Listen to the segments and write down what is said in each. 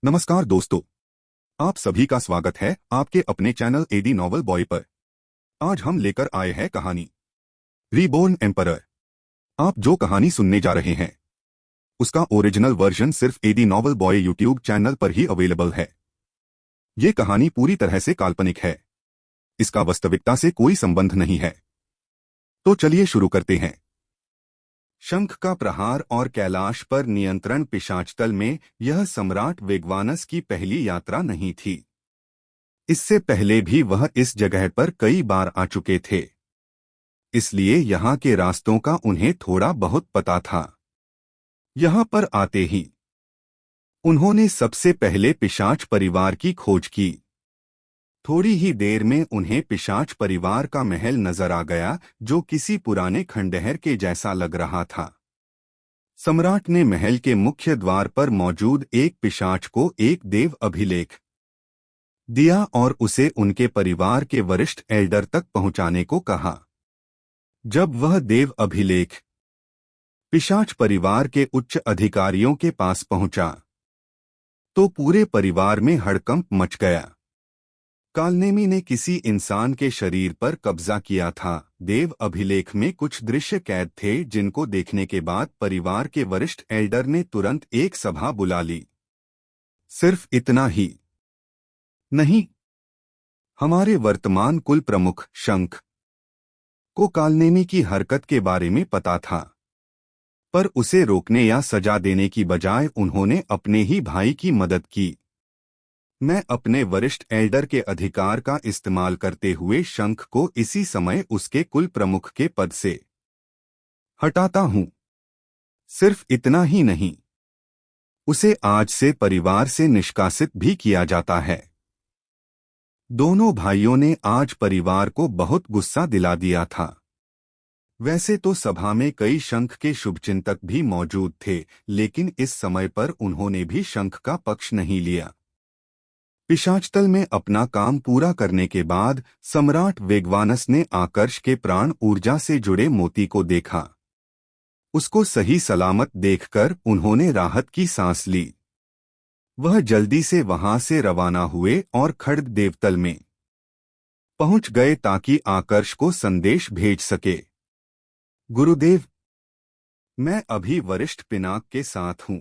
नमस्कार दोस्तों, आप सभी का स्वागत है आपके अपने चैनल एडी नॉवल बॉय पर। आज हम लेकर आए हैं कहानी रीबोर्न एम्परर। आप जो कहानी सुनने जा रहे हैं उसका ओरिजिनल वर्जन सिर्फ AD novel boy YouTube channel पर ही अवेलेबल है। ये कहानी पूरी तरह से काल्पनिक है, इसका वास्तविकता से कोई संबंध नहीं है। तो चलिए शुरू करते हैं। शंख का प्रहार और कैलाश पर नियंत्रण पिशाचतल में यह सम्राट वेगवानस की पहली यात्रा नहीं थी। इससे पहले भी वह इस जगह पर कई बार आ चुके थे, इसलिए यहाँ के रास्तों का उन्हें थोड़ा बहुत पता था। यहाँ पर आते ही उन्होंने सबसे पहले पिशाच परिवार की खोज की। थोड़ी ही देर में उन्हें पिशाच परिवार का महल नजर आ गया, जो किसी पुराने खंडहर के जैसा लग रहा था। सम्राट ने महल के मुख्य द्वार पर मौजूद एक पिशाच को एक देव अभिलेख दिया और उसे उनके परिवार के वरिष्ठ एल्डर तक पहुंचाने को कहा। जब वह देव अभिलेख पिशाच परिवार के उच्च अधिकारियों के पास पहुंचा तो पूरे परिवार में हड़कंप मच गया। कालनेमी ने किसी इंसान के शरीर पर कब्जा किया था। देव अभिलेख में कुछ दृश्य कैद थे जिनको देखने के बाद परिवार के वरिष्ठ एल्डर ने तुरंत एक सभा बुला ली। सिर्फ इतना ही नहीं, हमारे वर्तमान कुल प्रमुख शंख को कालनेमी की हरकत के बारे में पता था, पर उसे रोकने या सजा देने की बजाय उन्होंने अपने ही भाई की मदद की। मैं अपने वरिष्ठ एल्डर के अधिकार का इस्तेमाल करते हुए शंख को इसी समय उसके कुल प्रमुख के पद से हटाता हूं। सिर्फ इतना ही नहीं, उसे आज से परिवार से निष्कासित भी किया जाता है। दोनों भाइयों ने आज परिवार को बहुत गुस्सा दिला दिया था। वैसे तो सभा में कई शंख के शुभचिंतक भी मौजूद थे, लेकिन इस समय पर उन्होंने भी शंख का पक्ष नहीं लिया। पिशाचतल में अपना काम पूरा करने के बाद सम्राट वेगवानस ने आकर्ष के प्राण ऊर्जा से जुड़े मोती को देखा। उसको सही सलामत देखकर उन्होंने राहत की सांस ली। वह जल्दी से वहां से रवाना हुए और खड्ग देवतल में पहुंच गए ताकि आकर्ष को संदेश भेज सके। गुरुदेव, मैं अभी वरिष्ठ पिनाक के साथ हूं।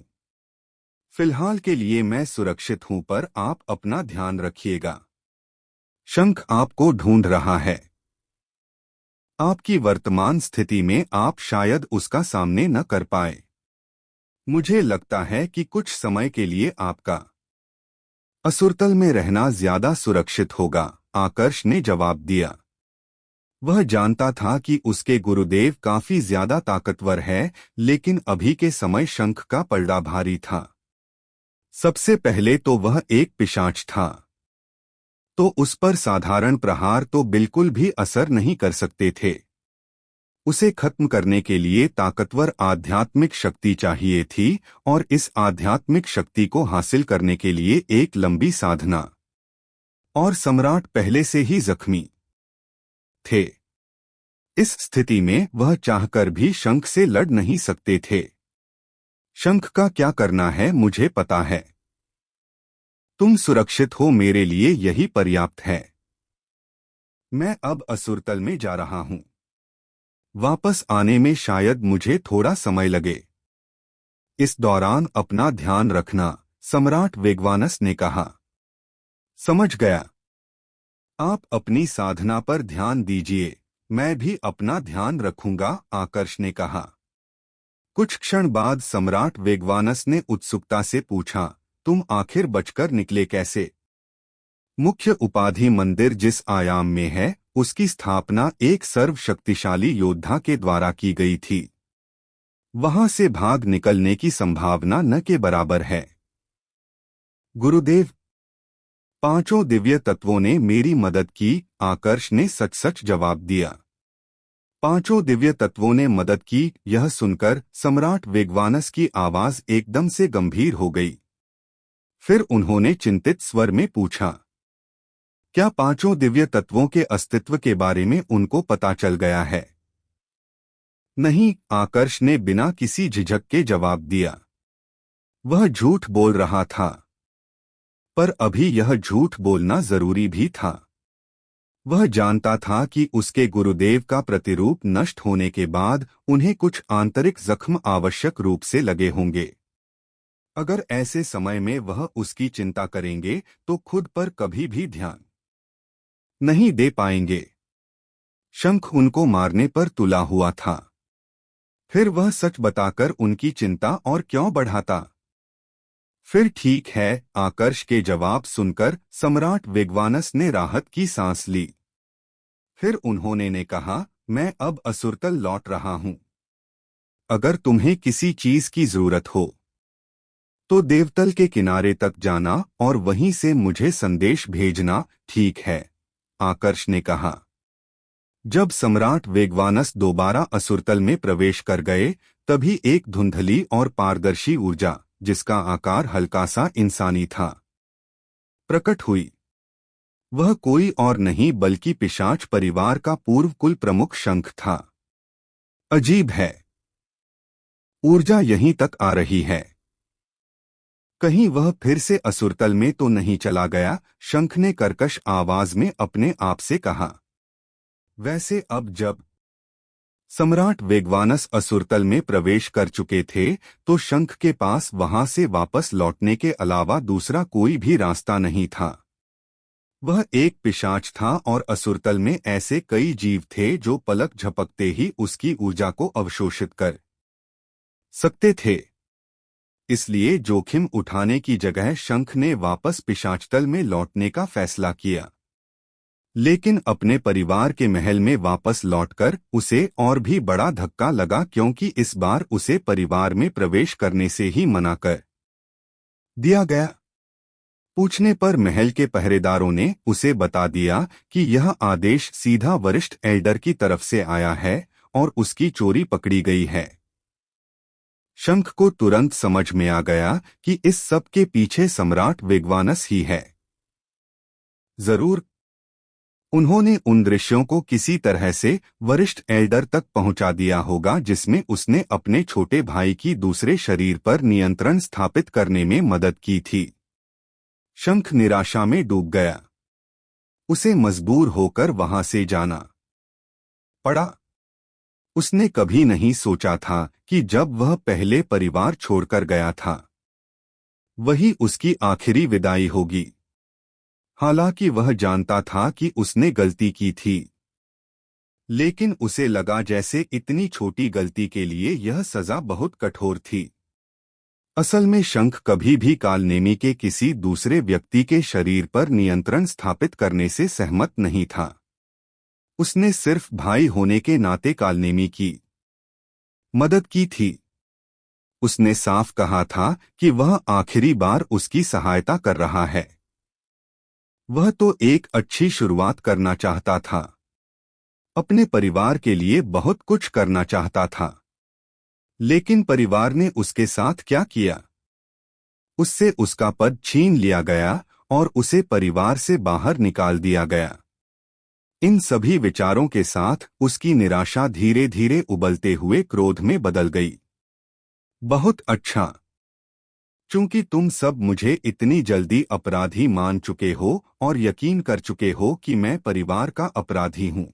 फिलहाल के लिए मैं सुरक्षित हूं, पर आप अपना ध्यान रखिएगा। शंख आपको ढूंढ रहा है। आपकी वर्तमान स्थिति में आप शायद उसका सामने न कर पाए। मुझे लगता है कि कुछ समय के लिए आपका असुरतल में रहना ज्यादा सुरक्षित होगा, आकर्ष ने जवाब दिया। वह जानता था कि उसके गुरुदेव काफी ज्यादा ताकतवर है, लेकिन अभी के समय शंख का पलड़ा भारी था। सबसे पहले तो वह एक पिशाच था, तो उस पर साधारण प्रहार तो बिल्कुल भी असर नहीं कर सकते थे। उसे खत्म करने के लिए ताकतवर आध्यात्मिक शक्ति चाहिए थी, और इस आध्यात्मिक शक्ति को हासिल करने के लिए एक लंबी साधना। और सम्राट पहले से ही जख्मी थे। इस स्थिति में वह चाहकर भी शंख से लड़ नहीं सकते थे। शंख का क्या करना है मुझे पता है। तुम सुरक्षित हो, मेरे लिए यही पर्याप्त है। मैं अब असुरतल में जा रहा हूं। वापस आने में शायद मुझे थोड़ा समय लगे। इस दौरान अपना ध्यान रखना, सम्राट वेगवानस ने कहा। समझ गया। आप अपनी साधना पर ध्यान दीजिए, मैं भी अपना ध्यान रखूंगा, आकर्ष ने कहा। कुछ क्षण बाद सम्राट वेगवानस ने उत्सुकता से पूछा, तुम आखिर बचकर निकले कैसे? मुख्य उपाधि मंदिर जिस आयाम में है, उसकी स्थापना एक सर्वशक्तिशाली योद्धा के द्वारा की गई थी। वहां से भाग निकलने की संभावना न के बराबर है। गुरुदेव, पांचों दिव्य तत्वों ने मेरी मदद की, आकर्ष ने सच सच जवाब दिया। पांचों दिव्य तत्वों ने मदद की, यह सुनकर सम्राट वेगवानस की आवाज एकदम से गंभीर हो गई। फिर उन्होंने चिंतित स्वर में पूछा, क्या पांचों दिव्य तत्वों के अस्तित्व के बारे में उनको पता चल गया है? नहीं, आकर्ष ने बिना किसी झिझक के जवाब दिया। वह झूठ बोल रहा था। पर अभी यह झूठ बोलना जरूरी भी था। वह जानता था कि उसके गुरुदेव का प्रतिरूप नष्ट होने के बाद उन्हें कुछ आंतरिक जख्म आवश्यक रूप से लगे होंगे। अगर ऐसे समय में वह उसकी चिंता करेंगे तो खुद पर कभी भी ध्यान नहीं दे पाएंगे। शंख उनको मारने पर तुला हुआ था। फिर वह सच बताकर उनकी चिंता और क्यों बढ़ाता। फिर ठीक है, आकर्ष के जवाब सुनकर सम्राट विग्वानस ने राहत की सांस ली। फिर उन्होंने ने कहा, मैं अब असुरतल लौट रहा हूं। अगर तुम्हें किसी चीज की जरूरत हो तो देवतल के किनारे तक जाना और वहीं से मुझे संदेश भेजना। ठीक है, आकर्ष ने कहा। जब सम्राट वेगवानस दोबारा असुरतल में प्रवेश कर गए, तभी एक धुंधली और पारदर्शी ऊर्जा, जिसका आकार हल्का सा इंसानी था, प्रकट हुई। वह कोई और नहीं बल्कि पिशाच परिवार का पूर्व कुल प्रमुख शंख था। अजीब है, ऊर्जा यहीं तक आ रही है। कहीं वह फिर से असुरतल में तो नहीं चला गया? शंख ने कर्कश आवाज में अपने आप से कहा। वैसे अब जब सम्राट वेगवानस असुरतल में प्रवेश कर चुके थे, तो शंख के पास वहां से वापस लौटने के अलावा दूसरा कोई भी रास्ता नहीं था। वह एक पिशाच था और असुरतल में ऐसे कई जीव थे जो पलक झपकते ही उसकी ऊर्जा को अवशोषित कर सकते थे। इसलिए जोखिम उठाने की जगह शंख ने वापस पिशाचतल में लौटने का फैसला किया। लेकिन अपने परिवार के महल में वापस लौटकर उसे और भी बड़ा धक्का लगा, क्योंकि इस बार उसे परिवार में प्रवेश करने से ही मना कर दिया गया। पूछने पर महल के पहरेदारों ने उसे बता दिया कि यह आदेश सीधा वरिष्ठ एल्डर की तरफ से आया है और उसकी चोरी पकड़ी गई है। शंख को तुरंत समझ में आ गया कि इस सब के पीछे सम्राट विग्वानस ही है। जरूर उन्होंने उन दृश्यों को किसी तरह से वरिष्ठ एल्डर तक पहुंचा दिया होगा, जिसमें उसने अपने छोटे भाई की दूसरे शरीर पर नियंत्रण स्थापित करने में मदद की थी। शंख निराशा में डूब गया। उसे मजबूर होकर वहां से जाना पड़ा। उसने कभी नहीं सोचा था कि जब वह पहले परिवार छोड़कर गया था, वही उसकी आखिरी विदाई होगी। हालांकि वह जानता था कि उसने गलती की थी, लेकिन उसे लगा जैसे इतनी छोटी गलती के लिए यह सजा बहुत कठोर थी। असल में शंख कभी भी कालनेमी के किसी दूसरे व्यक्ति के शरीर पर नियंत्रण स्थापित करने से सहमत नहीं था। उसने सिर्फ भाई होने के नाते कालनेमी की मदद की थी। उसने साफ कहा था कि वह आखिरी बार उसकी सहायता कर रहा है। वह तो एक अच्छी शुरुआत करना चाहता था, अपने परिवार के लिए बहुत कुछ करना चाहता था। लेकिन परिवार ने उसके साथ क्या किया? उससे उसका पद छीन लिया गया और उसे परिवार से बाहर निकाल दिया गया। इन सभी विचारों के साथ उसकी निराशा धीरे धीरे उबलते हुए क्रोध में बदल गई। बहुत अच्छा, चूंकि तुम सब मुझे इतनी जल्दी अपराधी मान चुके हो और यकीन कर चुके हो कि मैं परिवार का अपराधी हूं,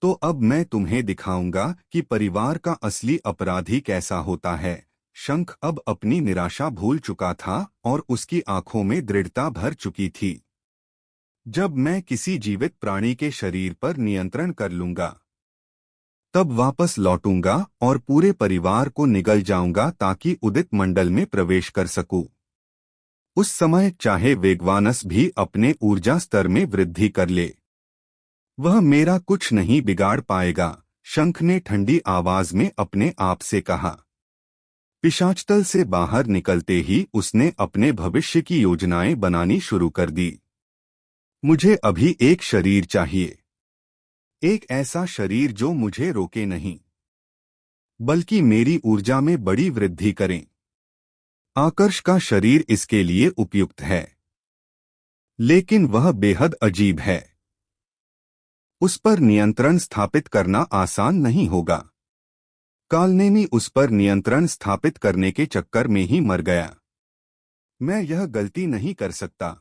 तो अब मैं तुम्हें दिखाऊंगा कि परिवार का असली अपराधी कैसा होता है। शंख अब अपनी निराशा भूल चुका था और उसकी आंखों में दृढ़ता भर चुकी थी। जब मैं किसी जीवित प्राणी के शरीर पर नियंत्रण कर लूंगा, तब वापस लौटूंगा और पूरे परिवार को निगल जाऊंगा ताकि उदित मंडल में प्रवेश कर सकूं। उस समय चाहे वेगवानस भी अपने ऊर्जा स्तर में वृद्धि कर ले, वह मेरा कुछ नहीं बिगाड़ पाएगा। शंख ने ठंडी आवाज में अपने आप से कहा। पिशाचतल से बाहर निकलते ही उसने अपने भविष्य की योजनाएं बनानी शुरू कर दी। मुझे अभी एक शरीर चाहिए, एक ऐसा शरीर जो मुझे रोके नहीं, बल्कि मेरी ऊर्जा में बड़ी वृद्धि करें। आकर्ष का शरीर इसके लिए उपयुक्त है, लेकिन वह बेहद अजीब है। उस पर नियंत्रण स्थापित करना आसान नहीं होगा। कालनेमी उस पर नियंत्रण स्थापित करने के चक्कर में ही मर गया। मैं यह गलती नहीं कर सकता।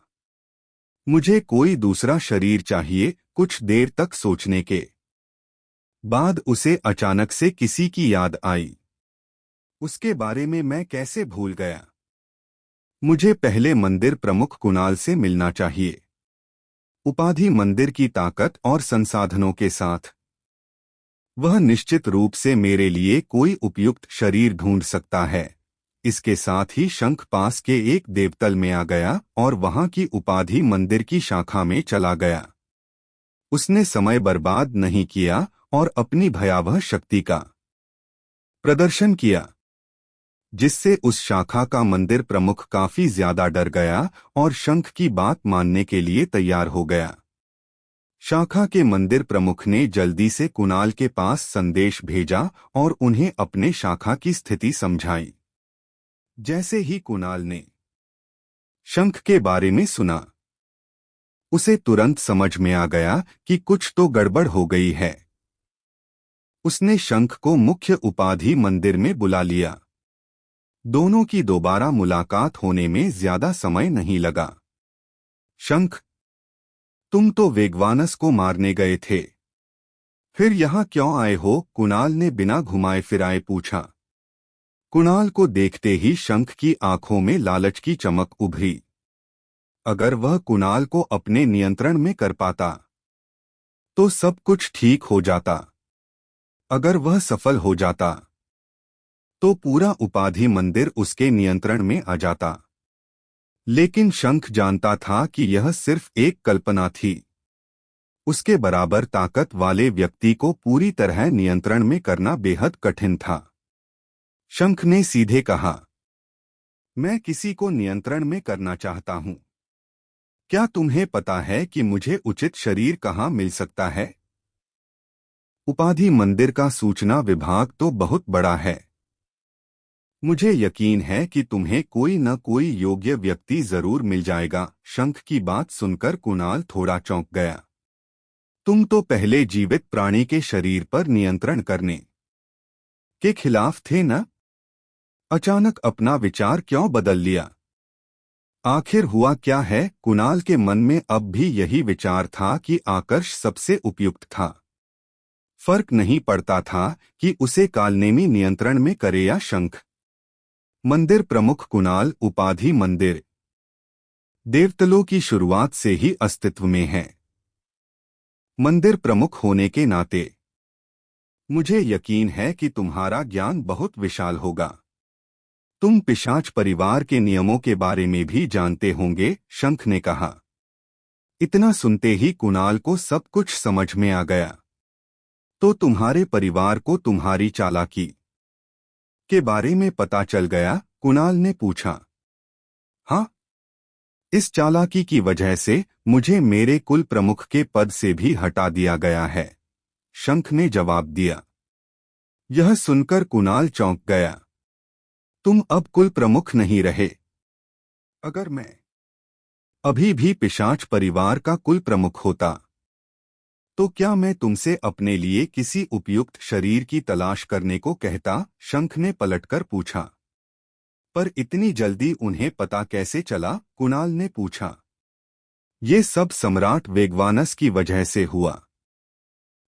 मुझे कोई दूसरा शरीर चाहिए। कुछ देर तक सोचने के बाद उसे अचानक से किसी की याद आई। उसके बारे में मैं कैसे भूल गया? मुझे पहले मंदिर प्रमुख कुणाल से मिलना चाहिए। उपाधि मंदिर की ताकत और संसाधनों के साथ वह निश्चित रूप से मेरे लिए कोई उपयुक्त शरीर ढूंढ सकता है। इसके साथ ही शंख पास के एक देवतल में आ गया और वहां की उपाधि मंदिर की शाखा में चला गया। उसने समय बर्बाद नहीं किया और अपनी भयावह शक्ति का प्रदर्शन किया, जिससे उस शाखा का मंदिर प्रमुख काफी ज्यादा डर गया और शंख की बात मानने के लिए तैयार हो गया। शाखा के मंदिर प्रमुख ने जल्दी से कुणाल के पास संदेश भेजा और उन्हें अपने शाखा की स्थिति समझाई। जैसे ही कुणाल ने शंख के बारे में सुना, उसे तुरंत समझ में आ गया कि कुछ तो गड़बड़ हो गई है। उसने शंख को मुख्य उपाधि मंदिर में बुला लिया। दोनों की दोबारा मुलाकात होने में ज्यादा समय नहीं लगा। शंख, तुम तो वेगवानस को मारने गए थे, फिर यहाँ क्यों आए हो? कुणाल ने बिना घुमाए फिराए पूछा। कुणाल को देखते ही शंख की आंखों में लालच की चमक उभरी। अगर वह कुणाल को अपने नियंत्रण में कर पाता तो सब कुछ ठीक हो जाता। अगर वह सफल हो जाता तो पूरा उपाधि मंदिर उसके नियंत्रण में आ जाता। लेकिन शंख जानता था कि यह सिर्फ एक कल्पना थी। उसके बराबर ताकत वाले व्यक्ति को पूरी तरह नियंत्रण में करना बेहद कठिन था। शंख ने सीधे कहा, मैं किसी को नियंत्रण में करना चाहता हूं। क्या तुम्हें पता है कि मुझे उचित शरीर कहाँ मिल सकता है? उपाधि मंदिर का सूचना विभाग तो बहुत बड़ा है। मुझे यकीन है कि तुम्हें कोई न कोई योग्य व्यक्ति जरूर मिल जाएगा। शंख की बात सुनकर कुणाल थोड़ा चौंक गया। तुम तो पहले जीवित प्राणी के शरीर पर नियंत्रण करने के खिलाफ थे न? अचानक अपना विचार क्यों बदल लिया? आखिर हुआ क्या है? कुणाल के मन में अब भी यही विचार था कि आकर्ष सबसे उपयुक्त था। फर्क नहीं पड़ता था कि उसे कालनेमी नियंत्रण में करे या शंख। मंदिर प्रमुख कुणाल उपाधि मंदिर देवतलों की शुरुआत से ही अस्तित्व में है। मंदिर प्रमुख होने के नाते मुझे यकीन है कि तुम्हारा ज्ञान बहुत विशाल होगा। तुम पिशाच परिवार के नियमों के बारे में भी जानते होंगे, शंख ने कहा। इतना सुनते ही कुणाल को सब कुछ समझ में आ गया। तो तुम्हारे परिवार को तुम्हारी चालाकी के बारे में पता चल गया? कुणाल ने पूछा। हाँ, इस चालाकी की वजह से मुझे मेरे कुल प्रमुख के पद से भी हटा दिया गया है, शंख ने जवाब दिया। यह सुनकर कुणाल चौंक गया। तुम अब कुल प्रमुख नहीं रहे। अगर मैं अभी भी पिशाच परिवार का कुल प्रमुख होता तो क्या मैं तुमसे अपने लिए किसी उपयुक्त शरीर की तलाश करने को कहता? शंख ने पलटकर पूछा। पर इतनी जल्दी उन्हें पता कैसे चला? कुणाल ने पूछा। ये सब सम्राट वेगवानस की वजह से हुआ।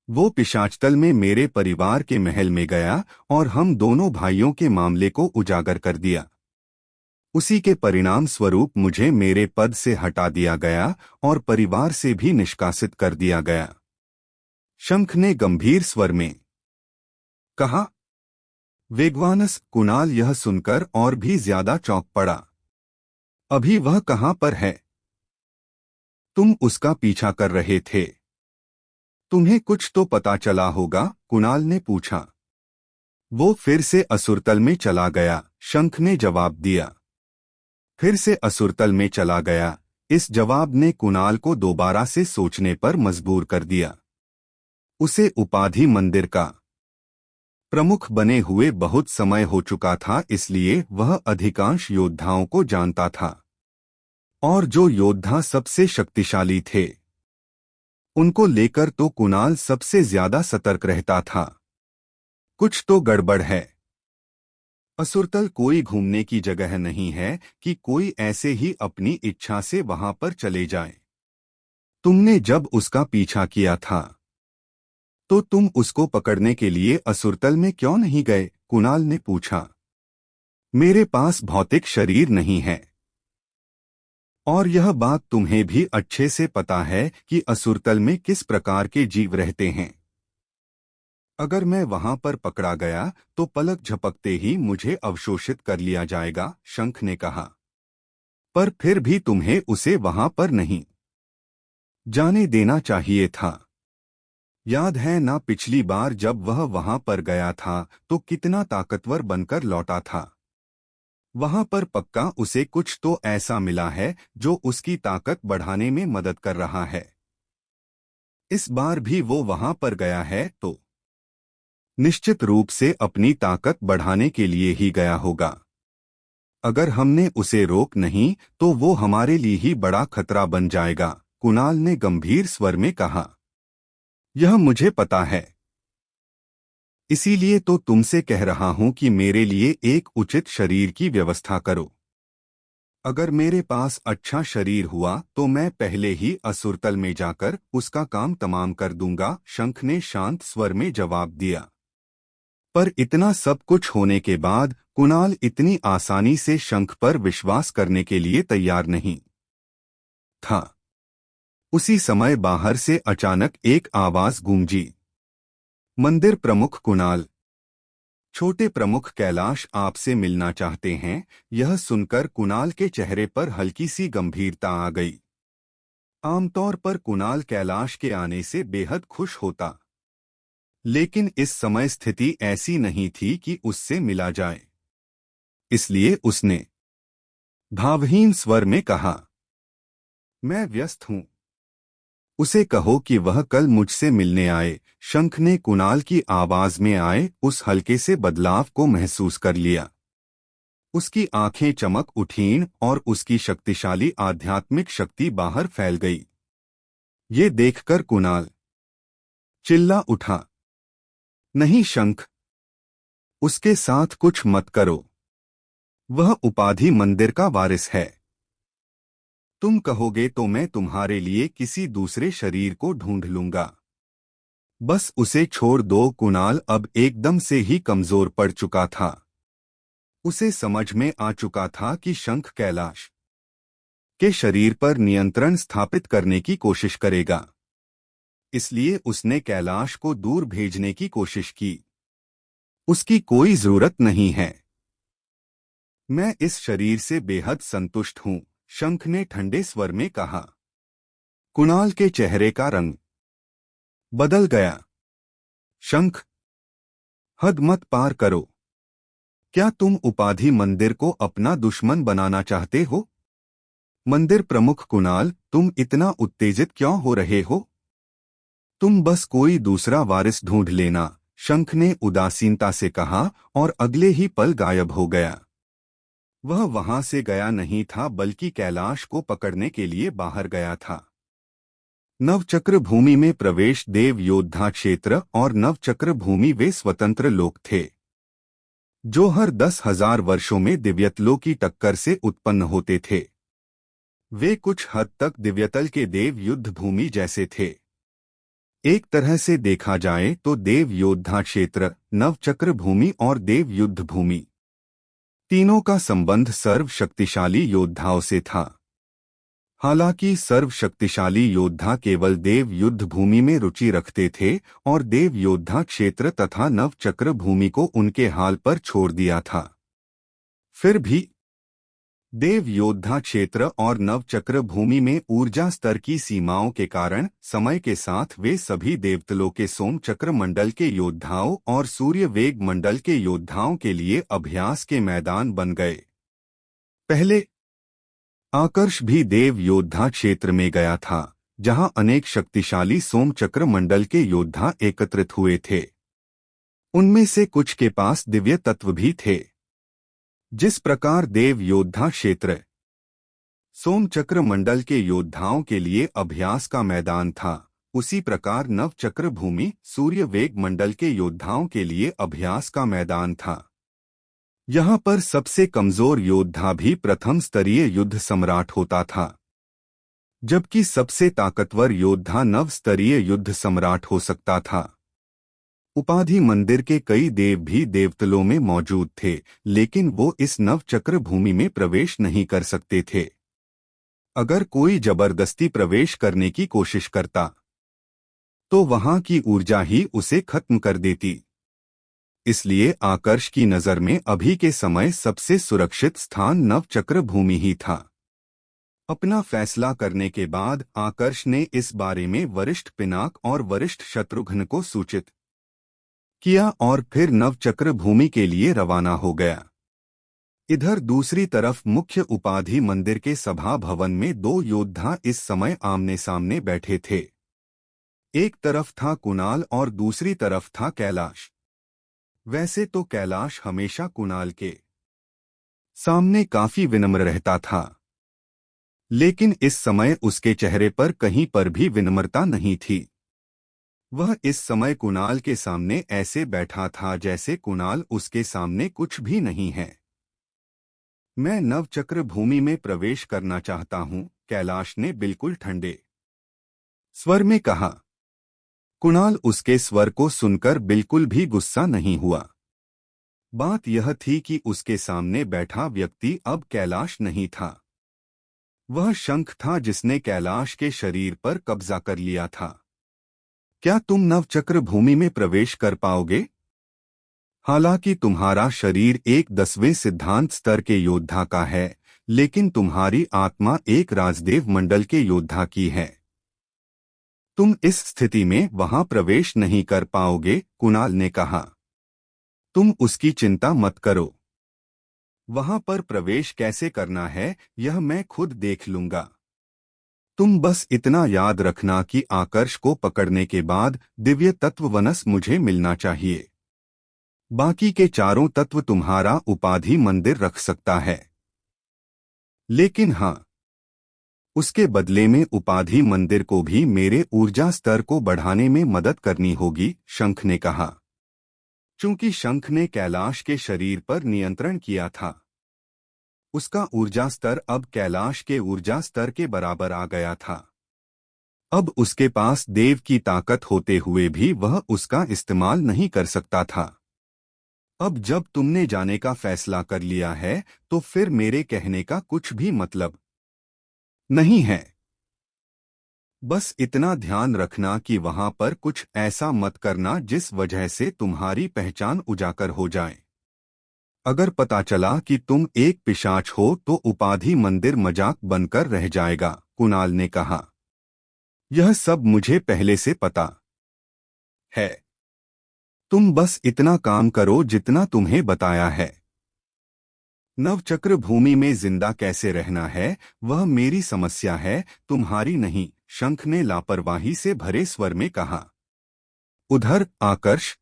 वो पिशाचतल में मेरे परिवार के महल में गया और हम दोनों भाइयों के मामले को उजागर कर दिया। उसी के परिणाम स्वरूप मुझे मेरे पद से हटा दिया गया और परिवार से भी निष्कासित कर दिया गया, शंख ने गंभीर स्वर में कहा। वेगवानस? कुणाल यह सुनकर और भी ज्यादा चौंक पड़ा। अभी वह कहाँ पर है? तुम उसका पीछा कर रहे थे। तुम्हें कुछ तो पता चला होगा? कुणाल ने पूछा। वो फिर से असुरतल में चला गया, शंख ने जवाब दिया। फिर से असुरतल में चला गया? इस जवाब ने कुणाल को दोबारा से सोचने पर मजबूर कर दिया। उसे उपाधि मंदिर का प्रमुख बने हुए बहुत समय हो चुका था, इसलिए वह अधिकांश योद्धाओं को जानता था। और जो योद्धा सबसे शक्तिशाली थे, उनको लेकर तो कुणाल सबसे ज्यादा सतर्क रहता था। कुछ तो गड़बड़ है। असुरतल कोई घूमने की जगह नहीं है कि कोई ऐसे ही अपनी इच्छा से वहां पर चले जाए। तुमने जब उसका पीछा किया था तो तुम उसको पकड़ने के लिए असुरतल में क्यों नहीं गए? कुणाल ने पूछा। मेरे पास भौतिक शरीर नहीं है और यह बात तुम्हें भी अच्छे से पता है कि असुरतल में किस प्रकार के जीव रहते हैं। अगर मैं वहां पर पकड़ा गया तो पलक झपकते ही मुझे अवशोषित कर लिया जाएगा, शंख ने कहा। पर फिर भी तुम्हें उसे वहां पर नहीं जाने देना चाहिए था। याद है ना पिछली बार जब वह वहां पर गया था तो कितना ताकतवर बनकर लौटा था। वहां पर पक्का उसे कुछ तो ऐसा मिला है जो उसकी ताकत बढ़ाने में मदद कर रहा है। इस बार भी वो वहां पर गया है तो निश्चित रूप से अपनी ताकत बढ़ाने के लिए ही गया होगा। अगर हमने उसे रोक नहीं तो वो हमारे लिए ही बड़ा खतरा बन जाएगा, कुणाल ने गंभीर स्वर में कहा। यह मुझे पता है, इसीलिए तो तुमसे कह रहा हूं कि मेरे लिए एक उचित शरीर की व्यवस्था करो। अगर मेरे पास अच्छा शरीर हुआ तो मैं पहले ही असुरतल में जाकर उसका काम तमाम कर दूंगा, शंख ने शांत स्वर में जवाब दिया। पर इतना सब कुछ होने के बाद कुणाल इतनी आसानी से शंख पर विश्वास करने के लिए तैयार नहीं था। उसी समय बाहर से अचानक एक आवाज गूंजी। मंदिर प्रमुख कुणाल। छोटे प्रमुख कैलाश आपसे मिलना चाहते हैं। यह सुनकर कुणाल के चेहरे पर हल्की सी गंभीरता आ गई। आमतौर पर कुणाल कैलाश के आने से बेहद खुश होता, लेकिन इस समय स्थिति ऐसी नहीं थी कि उससे मिला जाए। इसलिए उसने भावहीन स्वर में कहा, मैं व्यस्त हूं। उसे कहो कि वह कल मुझसे मिलने आए। शंख ने कुणाल की आवाज में आए उस हल्के से बदलाव को महसूस कर लिया। उसकी आंखें चमक उठीं और उसकी शक्तिशाली आध्यात्मिक शक्ति बाहर फैल गई। ये देखकर कुणाल चिल्ला उठा, नहीं शंख, उसके साथ कुछ मत करो। वह उपाधि मंदिर का वारिस है। तुम कहोगे तो मैं तुम्हारे लिए किसी दूसरे शरीर को ढूंढ लूंगा। बस उसे छोड़ दो। कुणाल अब एकदम से ही कमजोर पड़ चुका था। उसे समझ में आ चुका था कि शंख कैलाश के शरीर पर नियंत्रण स्थापित करने की कोशिश करेगा। इसलिए उसने कैलाश को दूर भेजने की कोशिश की। उसकी कोई जरूरत नहीं है। मैं इस शरीर से बेहद संतुष्ट हूं, शंख ने ठंडे स्वर में कहा। कुणाल के चेहरे का रंग बदल गया। शंख, हद मत पार करो। क्या तुम उपाधि मंदिर को अपना दुश्मन बनाना चाहते हो? मंदिर प्रमुख कुणाल, तुम इतना उत्तेजित क्यों हो रहे हो? तुम बस कोई दूसरा वारिस ढूंढ लेना, शंख ने उदासीनता से कहा और अगले ही पल गायब हो गया। वह वहां से गया नहीं था बल्कि कैलाश को पकड़ने के लिए बाहर गया था। नवचक्र भूमि में प्रवेश देव योद्धा क्षेत्र और नवचक्र भूमि वे स्वतंत्र लोक थे जो हर 10,000 वर्षों में दिव्यतलों की टक्कर से उत्पन्न होते थे। वे कुछ हद तक दिव्यतल के देव युद्ध भूमि जैसे थे। एक तरह से देखा जाए तो देव योद्धा क्षेत्र, नवचक्र भूमि और देव युद्ध भूमि तीनों का संबंध सर्वशक्तिशाली योद्धाओं से था। हालांकि सर्वशक्तिशाली योद्धा केवल देव युद्ध भूमि में रुचि रखते थे और देव योद्धा क्षेत्र तथा नवचक्र भूमि को उनके हाल पर छोड़ दिया था। फिर भी देव योद्धा क्षेत्र और नवचक्र भूमि में ऊर्जा स्तर की सीमाओं के कारण समय के साथ वे सभी देवतलों के सोमचक्र मंडल के योद्धाओं और सूर्य वेग मंडल के योद्धाओं के लिए अभ्यास के मैदान बन गए। पहले आकर्ष भी देव योद्धा क्षेत्र में गया था, जहां अनेक शक्तिशाली सोमचक्र मंडल के योद्धा एकत्रित हुए थे। उनमें से कुछ के पास दिव्य तत्व भी थे। जिस प्रकार देव योद्धा क्षेत्र सोमचक्र मंडल के योद्धाओं के लिए अभ्यास का मैदान था, उसी प्रकार नवचक्र भूमि सूर्य वेग मंडल के योद्धाओं के लिए अभ्यास का मैदान था। यहाँ पर सबसे कमजोर योद्धा भी प्रथम स्तरीय युद्ध सम्राट होता था, जबकि सबसे ताकतवर योद्धा नव स्तरीय युद्ध सम्राट हो सकता था। उपाधि मंदिर के कई देव भी देवतलों में मौजूद थे, लेकिन वो इस नव चक्र भूमि में प्रवेश नहीं कर सकते थे। अगर कोई जबरदस्ती प्रवेश करने की कोशिश करता तो वहां की ऊर्जा ही उसे खत्म कर देती। इसलिए आकर्ष की नजर में अभी के समय सबसे सुरक्षित स्थान नवचक्र भूमि ही था। अपना फैसला करने के बाद आकर्ष ने इस बारे में वरिष्ठ पिनाक और वरिष्ठ शत्रुघ्न को सूचित किया और फिर नवचक्र भूमि के लिए रवाना हो गया। इधर दूसरी तरफ मुख्य उपाधि मंदिर के सभा भवन में दो योद्धा इस समय आमने सामने बैठे थे। एक तरफ था कुणाल और दूसरी तरफ था कैलाश। वैसे तो कैलाश हमेशा कुणाल के सामने काफी विनम्र रहता था, लेकिन इस समय उसके चेहरे पर कहीं पर भी विनम्रता नहीं थी। वह इस समय कुणाल के सामने ऐसे बैठा था जैसे कुणाल उसके सामने कुछ भी नहीं है। मैं नवचक्र भूमि में प्रवेश करना चाहता हूं, कैलाश ने बिल्कुल ठंडे स्वर में कहा। कुणाल उसके स्वर को सुनकर बिल्कुल भी गुस्सा नहीं हुआ। बात यह थी कि उसके सामने बैठा व्यक्ति अब कैलाश नहीं था। वह शंख था जिसने कैलाश के शरीर पर कब्जा कर लिया था। क्या तुम नवचक्र भूमि में प्रवेश कर पाओगे? हालांकि तुम्हारा शरीर एक 10वें सिद्धांत स्तर के योद्धा का है, लेकिन तुम्हारी आत्मा एक राजदेव मंडल के योद्धा की है। तुम इस स्थिति में वहां प्रवेश नहीं कर पाओगे, कुणाल ने कहा। तुम उसकी चिंता मत करो। वहां पर प्रवेश कैसे करना है यह मैं खुद देख लूंगा। तुम बस इतना याद रखना कि आकर्ष को पकड़ने के बाद दिव्य तत्व वनस मुझे मिलना चाहिए। बाकी के चारों तत्व तुम्हारा उपाधि मंदिर रख सकता है, लेकिन हाँ, उसके बदले में उपाधि मंदिर को भी मेरे ऊर्जा स्तर को बढ़ाने में मदद करनी होगी, शंख ने कहा। चूंकि शंख ने कैलाश के शरीर पर नियंत्रण किया था, उसका ऊर्जा स्तर अब कैलाश के ऊर्जा स्तर के बराबर आ गया था। अब उसके पास देव की ताकत होते हुए भी वह उसका इस्तेमाल नहीं कर सकता था। अब जब तुमने जाने का फैसला कर लिया है, तो फिर मेरे कहने का कुछ भी मतलब नहीं है। बस इतना ध्यान रखना कि वहां पर कुछ ऐसा मत करना जिस वजह से तुम्हारी पहचान उजागर हो जाए। अगर पता चला कि तुम एक पिशाच हो तो उपाधि मंदिर मजाक बनकर रह जाएगा, कुणाल ने कहा। यह सब मुझे पहले से पता है। तुम बस इतना काम करो जितना तुम्हें बताया है। नवचक्र भूमि में जिंदा कैसे रहना है वह मेरी समस्या है, तुम्हारी नहीं, शंख ने लापरवाही से भरे स्वर में कहा। उधर आकर्ष,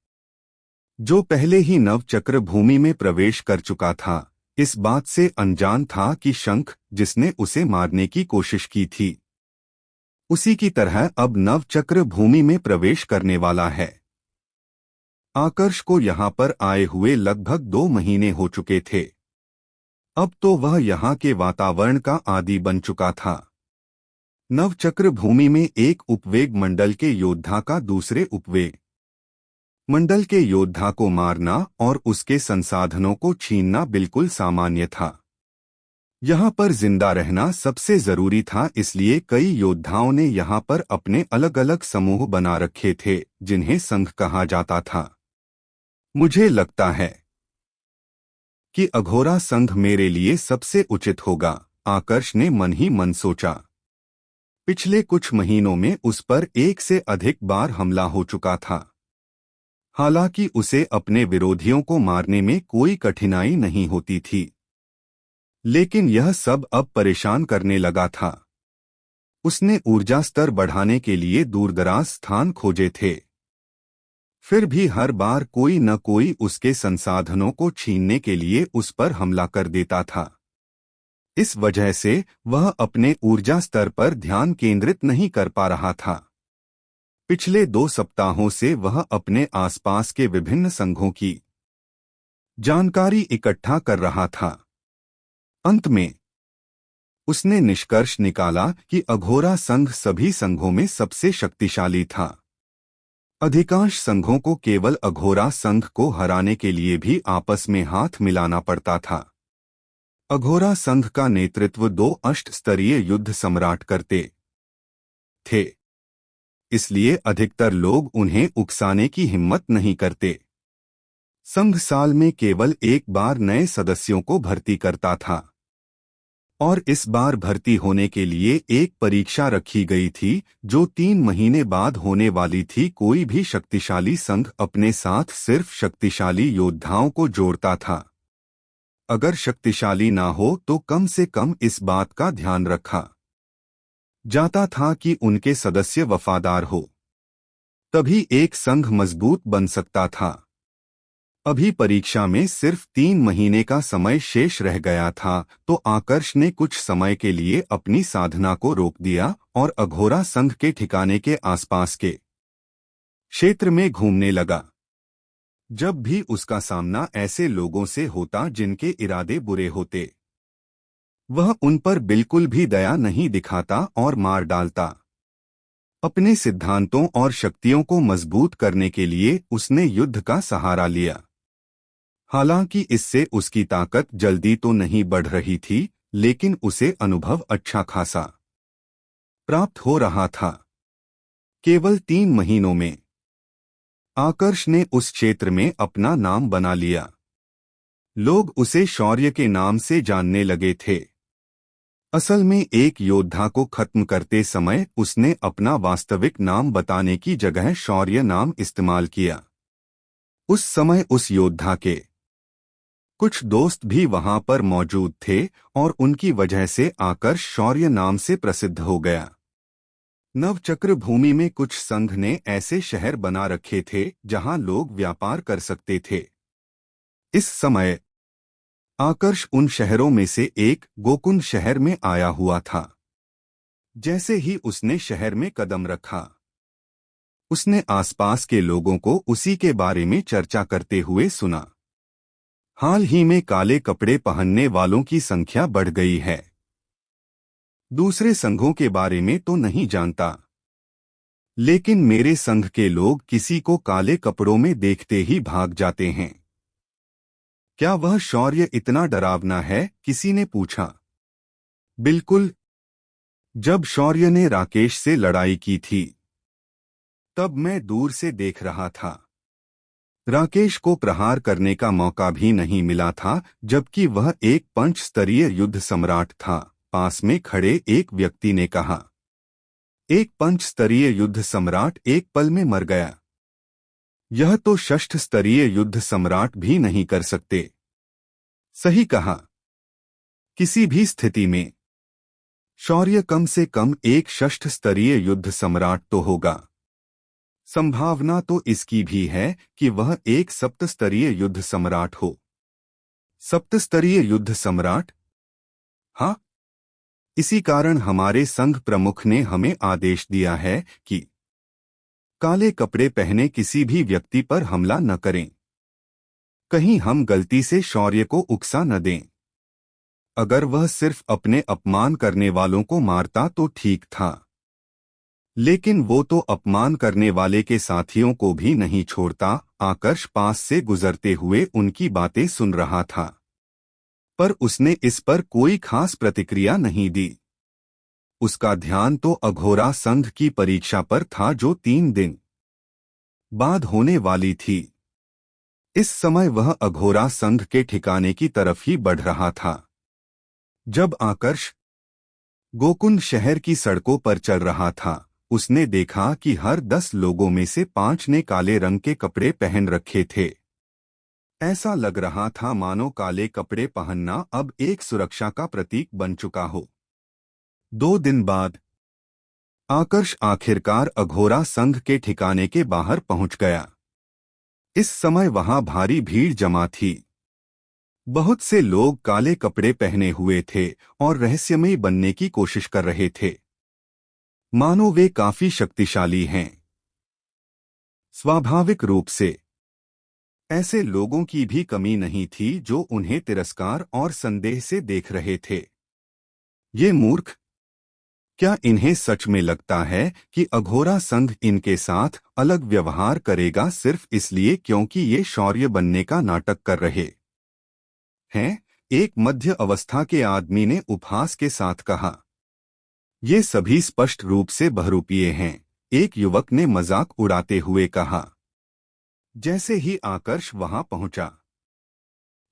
जो पहले ही नवचक्र भूमि में प्रवेश कर चुका था, इस बात से अनजान था कि शंख, जिसने उसे मारने की कोशिश की थी, उसी की तरह अब नवचक्र भूमि में प्रवेश करने वाला है। आकर्ष को यहाँ पर आए हुए लगभग 2 महीने हो चुके थे। अब तो वह यहाँ के वातावरण का आदी बन चुका था। नवचक्र भूमि में एक उपवेग मंडल के योद्धा का दूसरे उपवेग मंडल के योद्धा को मारना और उसके संसाधनों को छीनना बिल्कुल सामान्य था। यहाँ पर जिंदा रहना सबसे जरूरी था, इसलिए कई योद्धाओं ने यहाँ पर अपने अलग अलग समूह बना रखे थे, जिन्हें संघ कहा जाता था। मुझे लगता है कि अघोरा संघ मेरे लिए सबसे उचित होगा, आकर्ष ने मन ही मन सोचा। पिछले कुछ महीनों में उस पर एक से अधिक बार हमला हो चुका था। हालांकि उसे अपने विरोधियों को मारने में कोई कठिनाई नहीं होती थी, लेकिन यह सब अब परेशान करने लगा था। उसने ऊर्जा स्तर बढ़ाने के लिए दूरदराज स्थान खोजे थे, फिर भी हर बार कोई न कोई उसके संसाधनों को छीनने के लिए उस पर हमला कर देता था। इस वजह से वह अपने ऊर्जा स्तर पर ध्यान केंद्रित नहीं कर पा रहा था। पिछले 2 सप्ताहों से वह अपने आसपास के विभिन्न संघों की जानकारी इकट्ठा कर रहा था। अंत में उसने निष्कर्ष निकाला कि अघोरा संघ सभी संघों में सबसे शक्तिशाली था। अधिकांश संघों को केवल अघोरा संघ को हराने के लिए भी आपस में हाथ मिलाना पड़ता था। अघोरा संघ का नेतृत्व 2 अष्ट-स्तरीय युद्ध सम्राट करते थे, इसलिए अधिकतर लोग उन्हें उकसाने की हिम्मत नहीं करते। संघ साल में केवल एक बार नए सदस्यों को भर्ती करता था और इस बार भर्ती होने के लिए एक परीक्षा रखी गई थी जो 3 महीने बाद होने वाली थी। कोई भी शक्तिशाली संघ अपने साथ सिर्फ शक्तिशाली योद्धाओं को जोड़ता था। अगर शक्तिशाली ना हो तो कम से कम इस बात का ध्यान रखा जाता था कि उनके सदस्य वफादार हो, तभी एक संघ मजबूत बन सकता था। अभी परीक्षा में सिर्फ 3 महीने का समय शेष रह गया था, तो आकर्ष ने कुछ समय के लिए अपनी साधना को रोक दिया और अघोरा संघ के ठिकाने के आसपास के क्षेत्र में घूमने लगा। जब भी उसका सामना ऐसे लोगों से होता जिनके इरादे बुरे होते, वह उन पर बिल्कुल भी दया नहीं दिखाता और मार डालता। अपने सिद्धांतों और शक्तियों को मजबूत करने के लिए उसने युद्ध का सहारा लिया। हालांकि इससे उसकी ताकत जल्दी तो नहीं बढ़ रही थी, लेकिन उसे अनुभव अच्छा खासा प्राप्त हो रहा था। केवल 3 महीनों में आकर्ष ने उस क्षेत्र में अपना नाम बना लिया। लोग उसे शौर्य के नाम से जानने लगे थे। असल में एक योद्धा को खत्म करते समय उसने अपना वास्तविक नाम बताने की जगह शौर्य नाम इस्तेमाल किया। उस समय उस योद्धा के कुछ दोस्त भी वहां पर मौजूद थे और उनकी वजह से आकर्ष शौर्य नाम से प्रसिद्ध हो गया। नवचक्र भूमि में कुछ संघ ने ऐसे शहर बना रखे थे जहां लोग व्यापार कर सकते थे। इस समय आकर्ष उन शहरों में से एक गोकुंड शहर में आया हुआ था। जैसे ही उसने शहर में कदम रखा, उसने आसपास के लोगों को उसी के बारे में चर्चा करते हुए सुना। हाल ही में काले कपड़े पहनने वालों की संख्या बढ़ गई है। दूसरे संघों के बारे में तो नहीं जानता, लेकिन मेरे संघ के लोग किसी को काले कपड़ों में देखते ही भाग जाते हैं। क्या वह शौर्य इतना डरावना है? किसी ने पूछा। बिल्कुल। जब शौर्य ने राकेश से लड़ाई की थी, तब मैं दूर से देख रहा था। राकेश को प्रहार करने का मौका भी नहीं मिला था, जबकि वह एक पंचस्तरीय युद्ध सम्राट था। पास में खड़े एक व्यक्ति ने कहा, एक पंचस्तरीय युद्ध सम्राट एक पल में मर गया। यह तो षष्ठ स्तरीय युद्ध सम्राट भी नहीं कर सकते। सही कहा। किसी भी स्थिति में शौर्य कम से कम एक षष्ठ स्तरीय युद्ध सम्राट तो होगा। संभावना तो इसकी भी है कि वह एक सप्तस्तरीय युद्ध सम्राट हो। सप्तस्तरीय युद्ध सम्राट? हाँ। इसी कारण हमारे संघ प्रमुख ने हमें आदेश दिया है कि काले कपड़े पहने किसी भी व्यक्ति पर हमला न करें। कहीं हम गलती से शौर्य को उकसा न दें। अगर वह सिर्फ अपने अपमान करने वालों को मारता तो ठीक था, लेकिन वो तो अपमान करने वाले के साथियों को भी नहीं छोड़ता। आकर्ष पास से गुजरते हुए उनकी बातें सुन रहा था, पर उसने इस पर कोई खास प्रतिक्रिया नहीं दी। उसका ध्यान तो अघोरा संघ की परीक्षा पर था जो 3 दिन बाद होने वाली थी। इस समय वह अघोरा संघ के ठिकाने की तरफ ही बढ़ रहा था। जब आकर्ष गोकुंड शहर की सड़कों पर चल रहा था, उसने देखा कि हर 10 लोगों में से 5 ने काले रंग के कपड़े पहन रखे थे। ऐसा लग रहा था मानो काले कपड़े पहनना अब एक सुरक्षा का प्रतीक बन चुका हो। 2 दिन बाद आकर्ष आखिरकार अघोरा संघ के ठिकाने के बाहर पहुंच गया। इस समय वहां भारी भीड़ जमा थी। बहुत से लोग काले कपड़े पहने हुए थे और रहस्यमयी बनने की कोशिश कर रहे थे, मानो वे काफी शक्तिशाली हैं। स्वाभाविक रूप से ऐसे लोगों की भी कमी नहीं थी जो उन्हें तिरस्कार और संदेह से देख रहे थे। ये मूर्ख! क्या इन्हें सच में लगता है कि अघोरा संघ इनके साथ अलग व्यवहार करेगा सिर्फ इसलिए क्योंकि ये शौर्य बनने का नाटक कर रहे हैं? एक मध्य अवस्था के आदमी ने उपहास के साथ कहा। ये सभी स्पष्ट रूप से बहरूपिये हैं, एक युवक ने मजाक उड़ाते हुए कहा। जैसे ही आकर्ष वहां पहुंचा,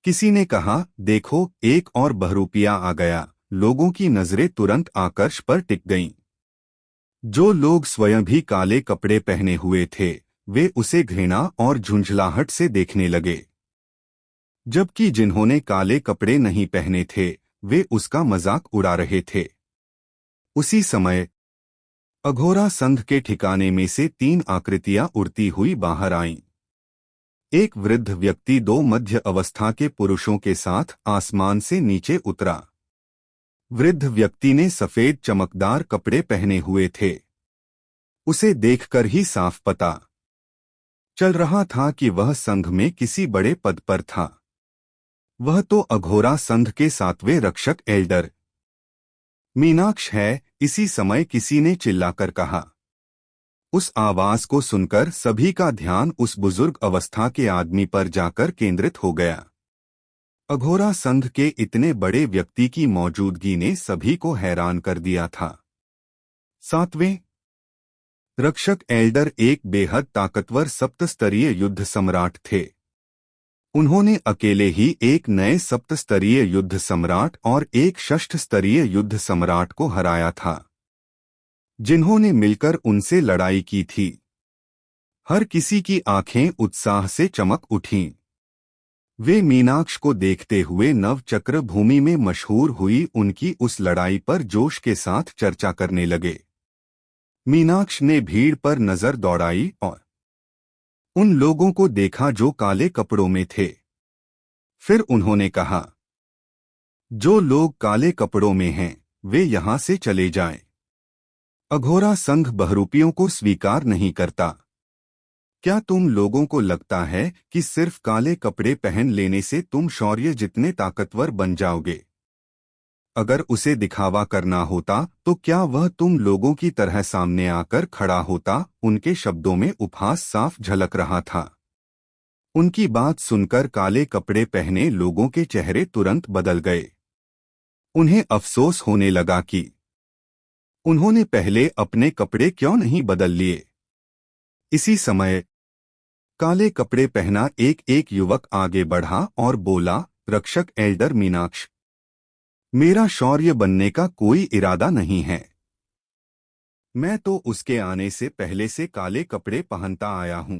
किसी ने कहा, देखो एक और बहरूपिया आ गया। लोगों की नजरें तुरंत आकर्ष पर टिक गईं। जो लोग स्वयं भी काले कपड़े पहने हुए थे, वे उसे घृणा और झुंझलाहट से देखने लगे, जबकि जिन्होंने काले कपड़े नहीं पहने थे, वे उसका मजाक उड़ा रहे थे। उसी समय अघोरा संघ के ठिकाने में से 3 आकृतियां उड़ती हुई बाहर आईं। एक वृद्ध व्यक्ति 2 मध्य अवस्था के पुरुषों के साथ आसमान से नीचे उतरा। वृद्ध व्यक्ति ने सफेद चमकदार कपड़े पहने हुए थे। उसे देखकर ही साफ पता चल रहा था कि वह संघ में किसी बड़े पद पर था। वह तो अघोरा संघ के 7वें रक्षक एल्डर मीनाक्ष है। इसी समय किसी ने चिल्लाकर कहा। उस आवाज को सुनकर सभी का ध्यान उस बुजुर्ग अवस्था के आदमी पर जाकर केंद्रित हो गया। अघोरा संघ के इतने बड़े व्यक्ति की मौजूदगी ने सभी को हैरान कर दिया था। 7वें रक्षक एल्डर एक बेहद ताकतवर सप्तस्तरीय युद्ध सम्राट थे। उन्होंने अकेले ही एक नए सप्तस्तरीय युद्ध सम्राट और एक षष्ठ स्तरीय युद्ध सम्राट को हराया था, जिन्होंने मिलकर उनसे लड़ाई की थी। हर किसी की आंखें उत्साह से चमक उठीं। वे मीनाक्ष को देखते हुए नवचक्र भूमि में मशहूर हुई उनकी उस लड़ाई पर जोश के साथ चर्चा करने लगे। मीनाक्ष ने भीड़ पर नजर दौड़ाई और उन लोगों को देखा जो काले कपड़ों में थे। फिर उन्होंने कहा, जो लोग काले कपड़ों में हैं, वे यहां से चले जाएं। अघोरा संघ बहरूपियों को स्वीकार नहीं करता। क्या तुम लोगों को लगता है कि सिर्फ काले कपड़े पहन लेने से तुम शौर्य जितने ताकतवर बन जाओगे? अगर उसे दिखावा करना होता तो क्या वह तुम लोगों की तरह सामने आकर खड़ा होता? उनके शब्दों में उपहास साफ झलक रहा था। उनकी बात सुनकर काले कपड़े पहने लोगों के चेहरे तुरंत बदल गए। उन्हें अफसोस होने लगा कि उन्होंने पहले अपने कपड़े क्यों नहीं बदल लिए। इसी समय काले कपड़े पहना एक युवक आगे बढ़ा और बोला, रक्षक एल्डर मीनाक्ष, मेरा शौर्य बनने का कोई इरादा नहीं है। मैं तो उसके आने से पहले से काले कपड़े पहनता आया हूं।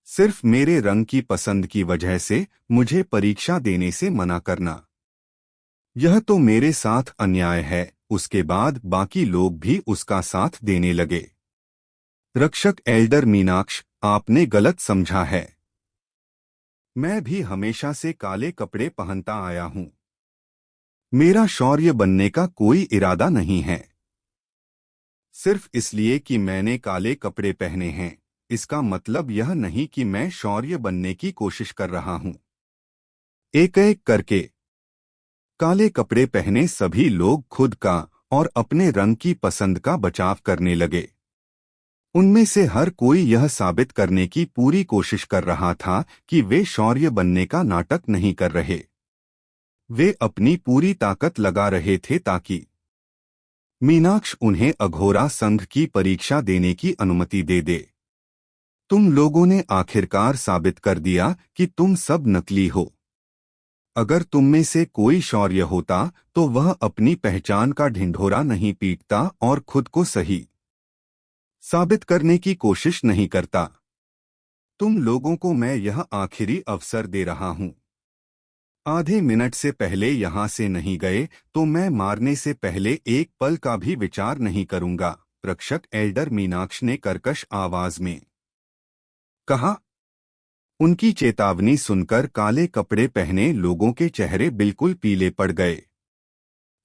सिर्फ मेरे रंग की पसंद की वजह से मुझे परीक्षा देने से मना करना, यह तो मेरे साथ अन्याय है। उसके बाद बाकी लोग भी उसका साथ देने लगे। रक्षक एल्डर मीनाक्ष, आपने गलत समझा है। मैं भी हमेशा से काले कपड़े पहनता आया हूं। मेरा शौर्य बनने का कोई इरादा नहीं है। सिर्फ इसलिए कि मैंने काले कपड़े पहने हैं, इसका मतलब यह नहीं कि मैं शौर्य बनने की कोशिश कर रहा हूं। एक एक करके काले कपड़े पहने सभी लोग खुद का और अपने रंग की पसंद का बचाव करने लगे। उनमें से हर कोई यह साबित करने की पूरी कोशिश कर रहा था कि वे शौर्य बनने का नाटक नहीं कर रहे। वे अपनी पूरी ताकत लगा रहे थे ताकि मीनाक्ष उन्हें अघोरा संघ की परीक्षा देने की अनुमति दे दे। तुम लोगों ने आखिरकार साबित कर दिया कि तुम सब नकली हो। अगर तुम में से कोई शौर्य होता तो वह अपनी पहचान का ढिंढोरा नहीं पीटता और खुद को सही साबित करने की कोशिश नहीं करता। तुम लोगों को मैं यह आखिरी अवसर दे रहा हूं। आधे मिनट से पहले यहां से नहीं गए तो मैं मारने से पहले एक पल का भी विचार नहीं करूंगा, रक्षक एल्डर मीनाक्ष ने कर्कश आवाज में कहा। उनकी चेतावनी सुनकर काले कपड़े पहने लोगों के चेहरे बिल्कुल पीले पड़ गए।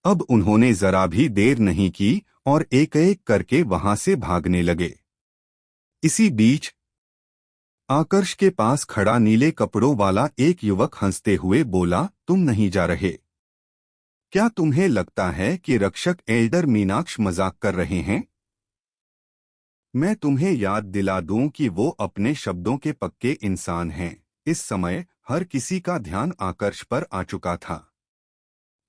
अब उन्होंने जरा भी देर नहीं की और एक एक करके वहां से भागने लगे। इसी बीच आकर्ष के पास खड़ा नीले कपड़ों वाला एक युवक हंसते हुए बोला, तुम नहीं जा रहे? क्या तुम्हें लगता है कि रक्षक एल्डर मीनाक्ष मजाक कर रहे हैं? मैं तुम्हें याद दिला दूं कि वो अपने शब्दों के पक्के इंसान हैं। इस समय हर किसी का ध्यान आकर्ष पर आ चुका था।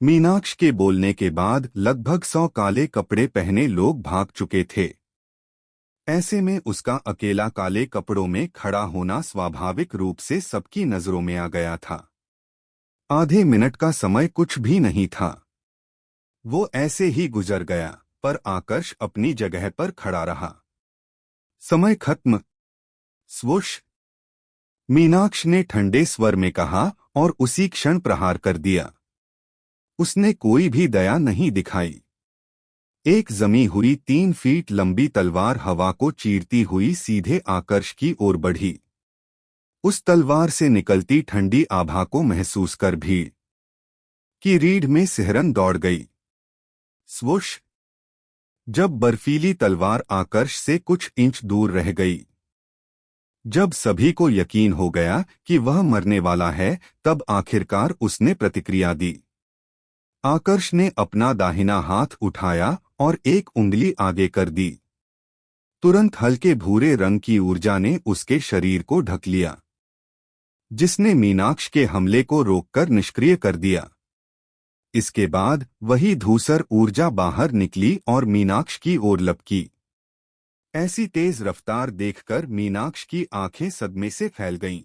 मीनाक्ष के बोलने के बाद लगभग 100 काले कपड़े पहने लोग भाग चुके थे। ऐसे में उसका अकेला काले कपड़ों में खड़ा होना स्वाभाविक रूप से सबकी नजरों में आ गया था। आधे मिनट का समय कुछ भी नहीं था। वो ऐसे ही गुजर गया, पर आकर्ष अपनी जगह पर खड़ा रहा। समय खत्म। स्वोश। मीनाक्ष ने ठंडे स्वर में कहा और उसी क्षण प्रहार कर दिया। उसने कोई भी दया नहीं दिखाई। एक जमी हुई 3 फीट लंबी तलवार हवा को चीरती हुई सीधे आकर्ष की ओर बढ़ी। उस तलवार से निकलती ठंडी आभा को महसूस कर भीड़ की रीढ़ में सिहरन दौड़ गई। स्वोश। जब बर्फीली तलवार आकर्ष से कुछ इंच दूर रह गई, जब सभी को यकीन हो गया कि वह मरने वाला है, तब आखिरकार उसने प्रतिक्रिया दी। आकर्ष ने अपना दाहिना हाथ उठाया और एक उंगली आगे कर दी। तुरंत हल्के भूरे रंग की ऊर्जा ने उसके शरीर को ढक लिया, जिसने मीनाक्ष के हमले को रोककर निष्क्रिय कर दिया। इसके बाद वही धूसर ऊर्जा बाहर निकली और मीनाक्ष की ओर लपकी। ऐसी तेज रफ्तार देखकर मीनाक्ष की आंखें सदमे से फैल गईं।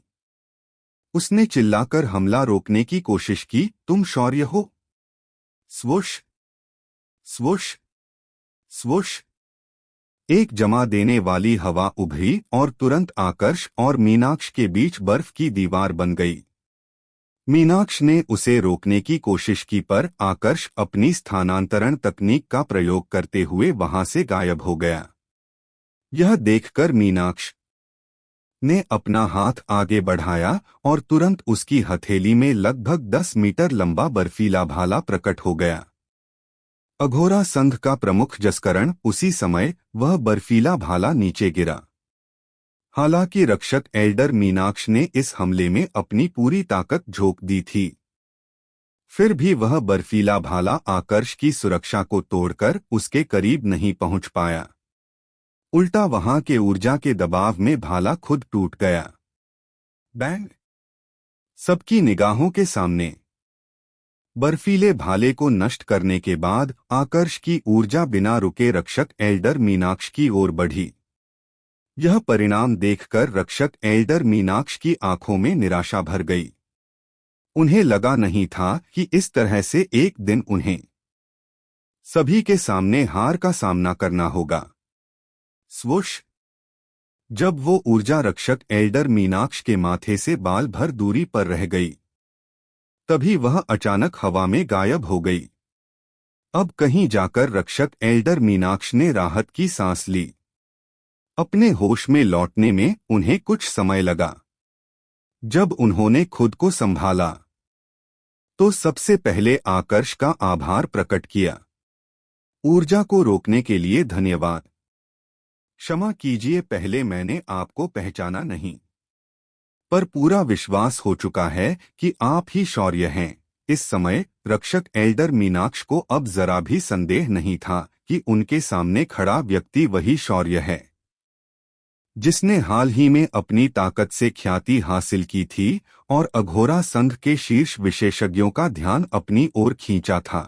उसने चिल्लाकर हमला रोकने की कोशिश की, तुम शौर्य हो? Swoosh swoosh swoosh. एक जमा देने वाली हवा उभरी और तुरंत आकर्ष और मीनाक्ष के बीच बर्फ की दीवार बन गई। मीनाक्ष ने उसे रोकने की कोशिश की, पर आकर्ष अपनी स्थानांतरण तकनीक का प्रयोग करते हुए वहां से गायब हो गया। यह देखकर मीनाक्ष ने अपना हाथ आगे बढ़ाया और तुरंत उसकी हथेली में लगभग 10 मीटर लंबा बर्फीला भाला प्रकट हो गया। अघोरा संघ का प्रमुख जस्करण। उसी समय वह बर्फीला भाला नीचे गिरा। हालांकि रक्षक एल्डर मीनाक्ष ने इस हमले में अपनी पूरी ताकत झोंक दी थी, फिर भी वह बर्फीला भाला आकर्ष की सुरक्षा को तोड़कर उसके करीब नहीं पहुंच पाया। उल्टा वहां के ऊर्जा के दबाव में भाला खुद टूट गया। बैंग। सबकी निगाहों के सामने बर्फीले भाले को नष्ट करने के बाद आकर्ष की ऊर्जा बिना रुके रक्षक एल्डर मीनाक्ष की ओर बढ़ी। यह परिणाम देखकर रक्षक एल्डर मीनाक्ष की आंखों में निराशा भर गई। उन्हें लगा नहीं था कि इस तरह से एक दिन उन्हें सभी के सामने हार का सामना करना होगा। स्वोश। जब वो ऊर्जा रक्षक एल्डर मीनाक्ष के माथे से बाल भर दूरी पर रह गई, तभी वह अचानक हवा में गायब हो गई। अब कहीं जाकर रक्षक एल्डर मीनाक्ष ने राहत की सांस ली। अपने होश में लौटने में उन्हें कुछ समय लगा। जब उन्होंने खुद को संभाला, तो सबसे पहले आकर्ष का आभार प्रकट किया। ऊर्जा को रोकने के लिए धन्यवाद। क्षमा कीजिए, पहले मैंने आपको पहचाना नहीं, पर पूरा विश्वास हो चुका है कि आप ही शौर्य हैं। इस समय रक्षक एल्डर मीनाक्ष को अब जरा भी संदेह नहीं था कि उनके सामने खड़ा व्यक्ति वही शौर्य है जिसने हाल ही में अपनी ताकत से ख्याति हासिल की थी और अघोरा संघ के शीर्ष विशेषज्ञों का ध्यान अपनी ओर खींचा था।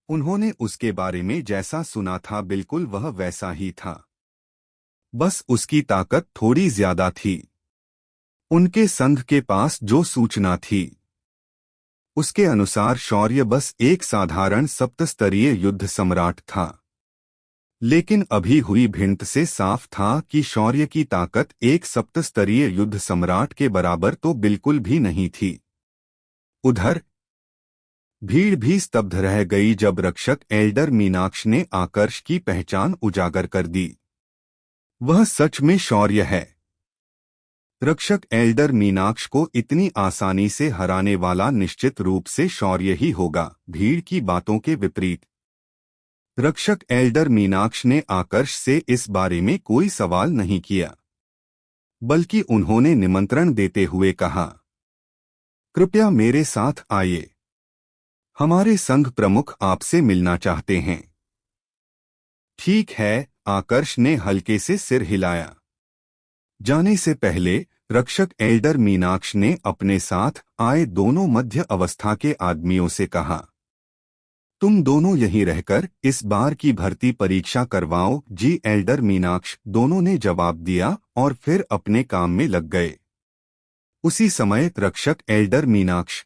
उन्होंने उसके बारे में जैसा सुना था बिल्कुल वह वैसा ही था, बस उसकी ताकत थोड़ी ज्यादा थी। उनके संघ के पास जो सूचना थी, उसके अनुसार शौर्य बस एक साधारण सप्तस्तरीय युद्ध सम्राट था। लेकिन अभी हुई भिड़ंत से साफ था कि शौर्य की ताकत एक सप्तस्तरीय युद्ध सम्राट के बराबर तो बिल्कुल भी नहीं थी। उधर भीड़ भी स्तब्ध रह गई जब रक्षक एल्डर मीनाक्ष ने आकर्ष की पहचान उजागर कर दी। वह सच में शौर्य है। रक्षक एल्डर मीनाक्ष को इतनी आसानी से हराने वाला निश्चित रूप से शौर्य ही होगा। भीड़ की बातों के विपरीत रक्षक एल्डर मीनाक्ष ने आकर्ष से इस बारे में कोई सवाल नहीं किया। बल्कि उन्होंने निमंत्रण देते हुए कहा, कृपया मेरे साथ आइए, हमारे संघ प्रमुख आपसे मिलना चाहते हैं। ठीक है, आकर्ष ने हल्के से सिर हिलाया। जाने से पहले रक्षक एल्डर मीनाक्ष ने अपने साथ आए दोनों मध्य अवस्था के आदमियों से कहा, तुम दोनों यहीं रहकर इस बार की भर्ती परीक्षा करवाओ जी। एल्डर मीनाक्ष दोनों ने जवाब दिया और फिर अपने काम में लग गए। उसी समय रक्षक एल्डर मीनाक्ष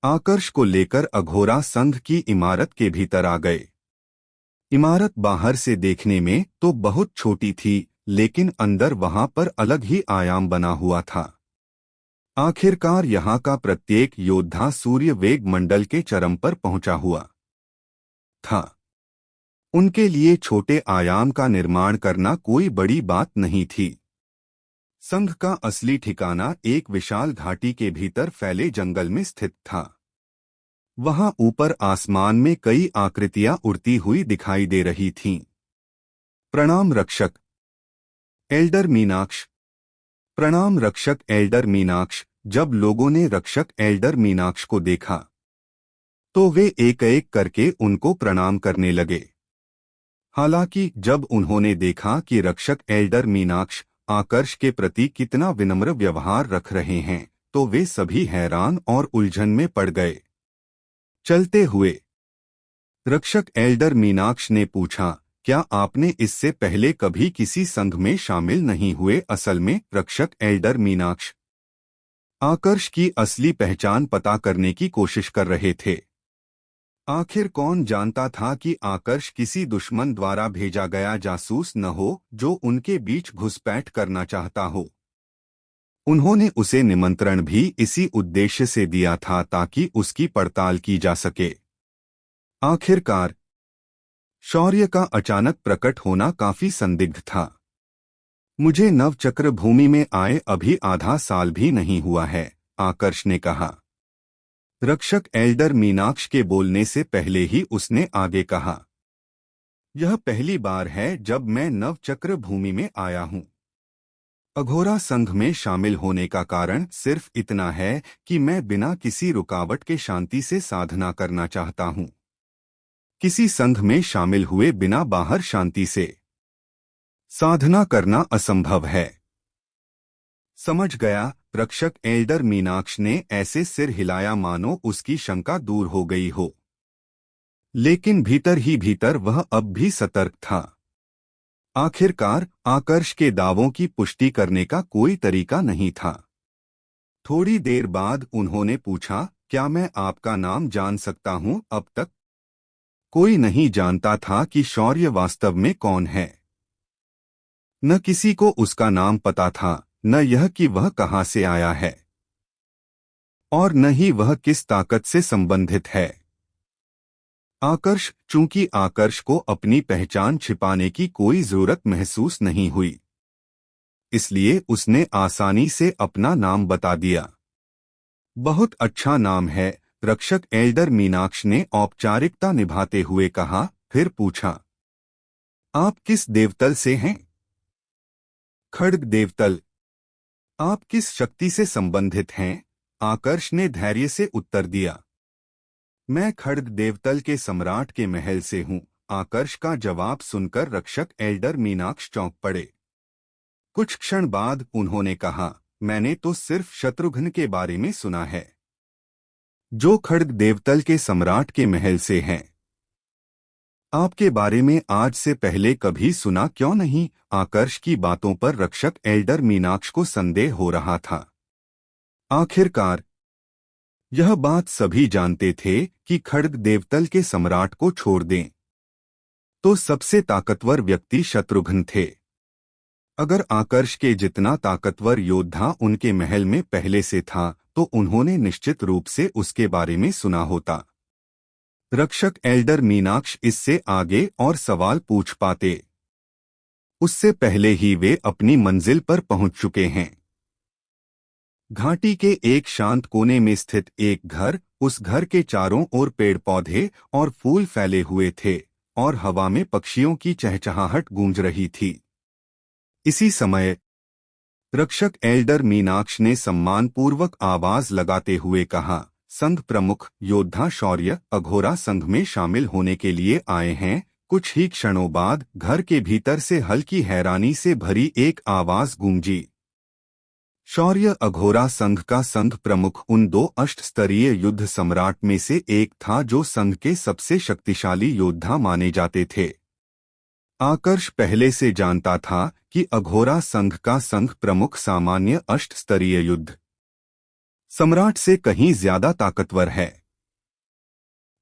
आकर्ष को लेकर अघोरा संघ की इमारत के भीतर आ गए। इमारत बाहर से देखने में तो बहुत छोटी थी, लेकिन अंदर वहां पर अलग ही आयाम बना हुआ था। आखिरकार यहाँ का प्रत्येक योद्धा सूर्य वेग मंडल के चरम पर पहुंचा हुआ था। उनके लिए छोटे आयाम का निर्माण करना कोई बड़ी बात नहीं थी। संघ का असली ठिकाना एक विशाल घाटी के भीतर फैले जंगल में स्थित था। वहां ऊपर आसमान में कई आकृतियां उड़ती हुई दिखाई दे रही थीं। प्रणाम रक्षक एल्डर मीनाक्ष। प्रणाम रक्षक एल्डर मीनाक्ष। जब लोगों ने रक्षक एल्डर मीनाक्ष को देखा तो वे एक एक करके उनको प्रणाम करने लगे। हालांकि जब उन्होंने देखा कि रक्षक एल्डर मीनाक्ष आकर्ष के प्रति कितना विनम्र व्यवहार रख रहे हैं, तो वे सभी हैरान और उलझन में पड़ गए। चलते हुए रक्षक एल्डर मीनाक्ष ने पूछा, क्या आपने इससे पहले कभी किसी संघ में शामिल नहीं हुए? असल में रक्षक एल्डर मीनाक्ष आकर्ष की असली पहचान पता करने की कोशिश कर रहे थे। आखिर कौन जानता था कि आकर्ष किसी दुश्मन द्वारा भेजा गया जासूस न हो जो उनके बीच घुसपैठ करना चाहता हो। उन्होंने उसे निमंत्रण भी इसी उद्देश्य से दिया था ताकि उसकी पड़ताल की जा सके। आखिरकार शौर्य का अचानक प्रकट होना काफी संदिग्ध था। मुझे नवचक्र भूमि में आए अभी आधा साल भी नहीं हुआ है, आकर्ष ने कहा। रक्षक एल्डर मीनाक्ष के बोलने से पहले ही उसने आगे कहा, यह पहली बार है जब मैं नवचक्र भूमि में आया हूं। अघोरा संघ में शामिल होने का कारण सिर्फ इतना है कि मैं बिना किसी रुकावट के शांति से साधना करना चाहता हूं। किसी संघ में शामिल हुए बिना बाहर शांति से साधना करना असंभव है। समझ गया, रक्षक एल्डर मीनाक्ष ने ऐसे सिर हिलाया मानो उसकी शंका दूर हो गई हो। लेकिन भीतर ही भीतर वह अब भी सतर्क था। आखिरकार आकर्ष के दावों की पुष्टि करने का कोई तरीका नहीं था। थोड़ी देर बाद उन्होंने पूछा, क्या मैं आपका नाम जान सकता हूं? अब तक कोई नहीं जानता था कि शौर्य वास्तव में कौन है। न किसी को उसका नाम पता था, न यह कि वह कहां से आया है, और न ही वह किस ताकत से संबंधित है। चूंकि आकर्ष को अपनी पहचान छिपाने की कोई जरूरत महसूस नहीं हुई, इसलिए उसने आसानी से अपना नाम बता दिया। बहुत अच्छा नाम है, रक्षक एल्डर मीनाक्ष ने औपचारिकता निभाते हुए कहा। फिर पूछा, आप किस देवतल से हैं? खड्ग देवतल। आप किस शक्ति से संबंधित हैं? आकर्ष ने धैर्य से उत्तर दिया। मैं खड्ग देवतल के सम्राट के महल से हूं। आकर्ष का जवाब सुनकर रक्षक एल्डर मीनाक्ष चौंक पड़े। कुछ क्षण बाद उन्होंने कहा, मैंने तो सिर्फ शत्रुघ्न के बारे में सुना है, जो खड्ग देवतल के सम्राट के महल से हैं। आपके बारे में आज से पहले कभी सुना क्यों नहीं? आकर्ष की बातों पर रक्षक एल्डर मीनाक्ष को संदेह हो रहा था। आखिरकार यह बात सभी जानते थे कि खड्ग देवतल के सम्राट को छोड़ दें तो सबसे ताकतवर व्यक्ति शत्रुघ्न थे। अगर आकर्ष के जितना ताकतवर योद्धा उनके महल में पहले से था तो उन्होंने निश्चित रूप से उसके बारे में सुना होता। रक्षक एल्डर मीनाक्ष इससे आगे और सवाल पूछ पाते, उससे पहले ही वे अपनी मंजिल पर पहुंच चुके हैं। घाटी के एक शांत कोने में स्थित एक घर, उस घर के चारों ओर पेड़ पौधे और फूल फैले हुए थे और हवा में पक्षियों की चहचहाहट गूंज रही थी। इसी समय रक्षक एल्डर मीनाक्ष ने सम्मानपूर्वक आवाज लगाते हुए कहा, संघ प्रमुख, योद्धा शौर्य अघोरा संघ में शामिल होने के लिए आए हैं। कुछ ही क्षणों बाद घर के भीतर से हल्की हैरानी से भरी एक आवाज गूंजी। शौर्य अघोरा संघ का संघ प्रमुख उन 2 अष्टस्तरीय युद्ध सम्राट में से एक था जो संघ के सबसे शक्तिशाली योद्धा माने जाते थे। आकर्ष पहले से जानता था कि अघोरा संघ का संघ प्रमुख सामान्य अष्टस्तरीय युद्ध सम्राट से कहीं ज्यादा ताकतवर है।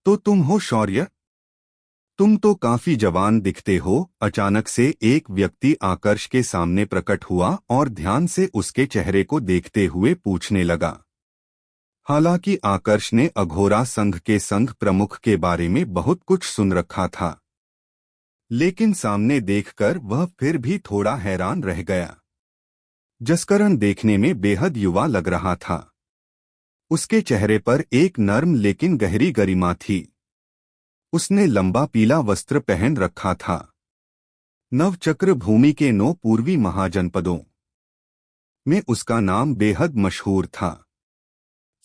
तो तुम हो शौर्य? तुम तो काफी जवान दिखते हो। अचानक से एक व्यक्ति आकर्ष के सामने प्रकट हुआ और ध्यान से उसके चेहरे को देखते हुए पूछने लगा। हालांकि आकर्ष ने अघोरा संघ के संघ प्रमुख के बारे में बहुत कुछ सुन रखा था, लेकिन सामने देखकर वह फिर भी थोड़ा हैरान रह गया। जस्करण देखने में बेहद युवा लग रहा था। उसके चेहरे पर एक नर्म लेकिन गहरी गरिमा थी। उसने लंबा पीला वस्त्र पहन रखा था। नवचक्र भूमि के 9 पूर्वी महाजनपदों में उसका नाम बेहद मशहूर था।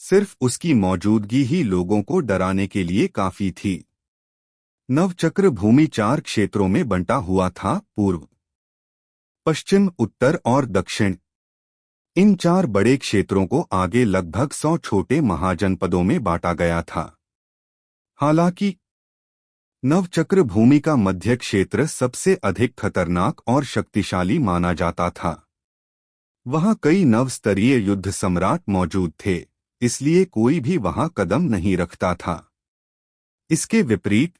सिर्फ उसकी मौजूदगी ही लोगों को डराने के लिए काफी थी। नवचक्र भूमि 4 क्षेत्रों में बंटा हुआ था, पूर्व, पश्चिम, उत्तर और दक्षिण। इन 4 बड़े क्षेत्रों को आगे लगभग 100 छोटे महाजनपदों में बांटा गया था। हालांकि नवचक्र भूमि का मध्य क्षेत्र सबसे अधिक खतरनाक और शक्तिशाली माना जाता था। वहां कई नवस्तरीय युद्ध सम्राट मौजूद थे, इसलिए कोई भी वहां कदम नहीं रखता था। इसके विपरीत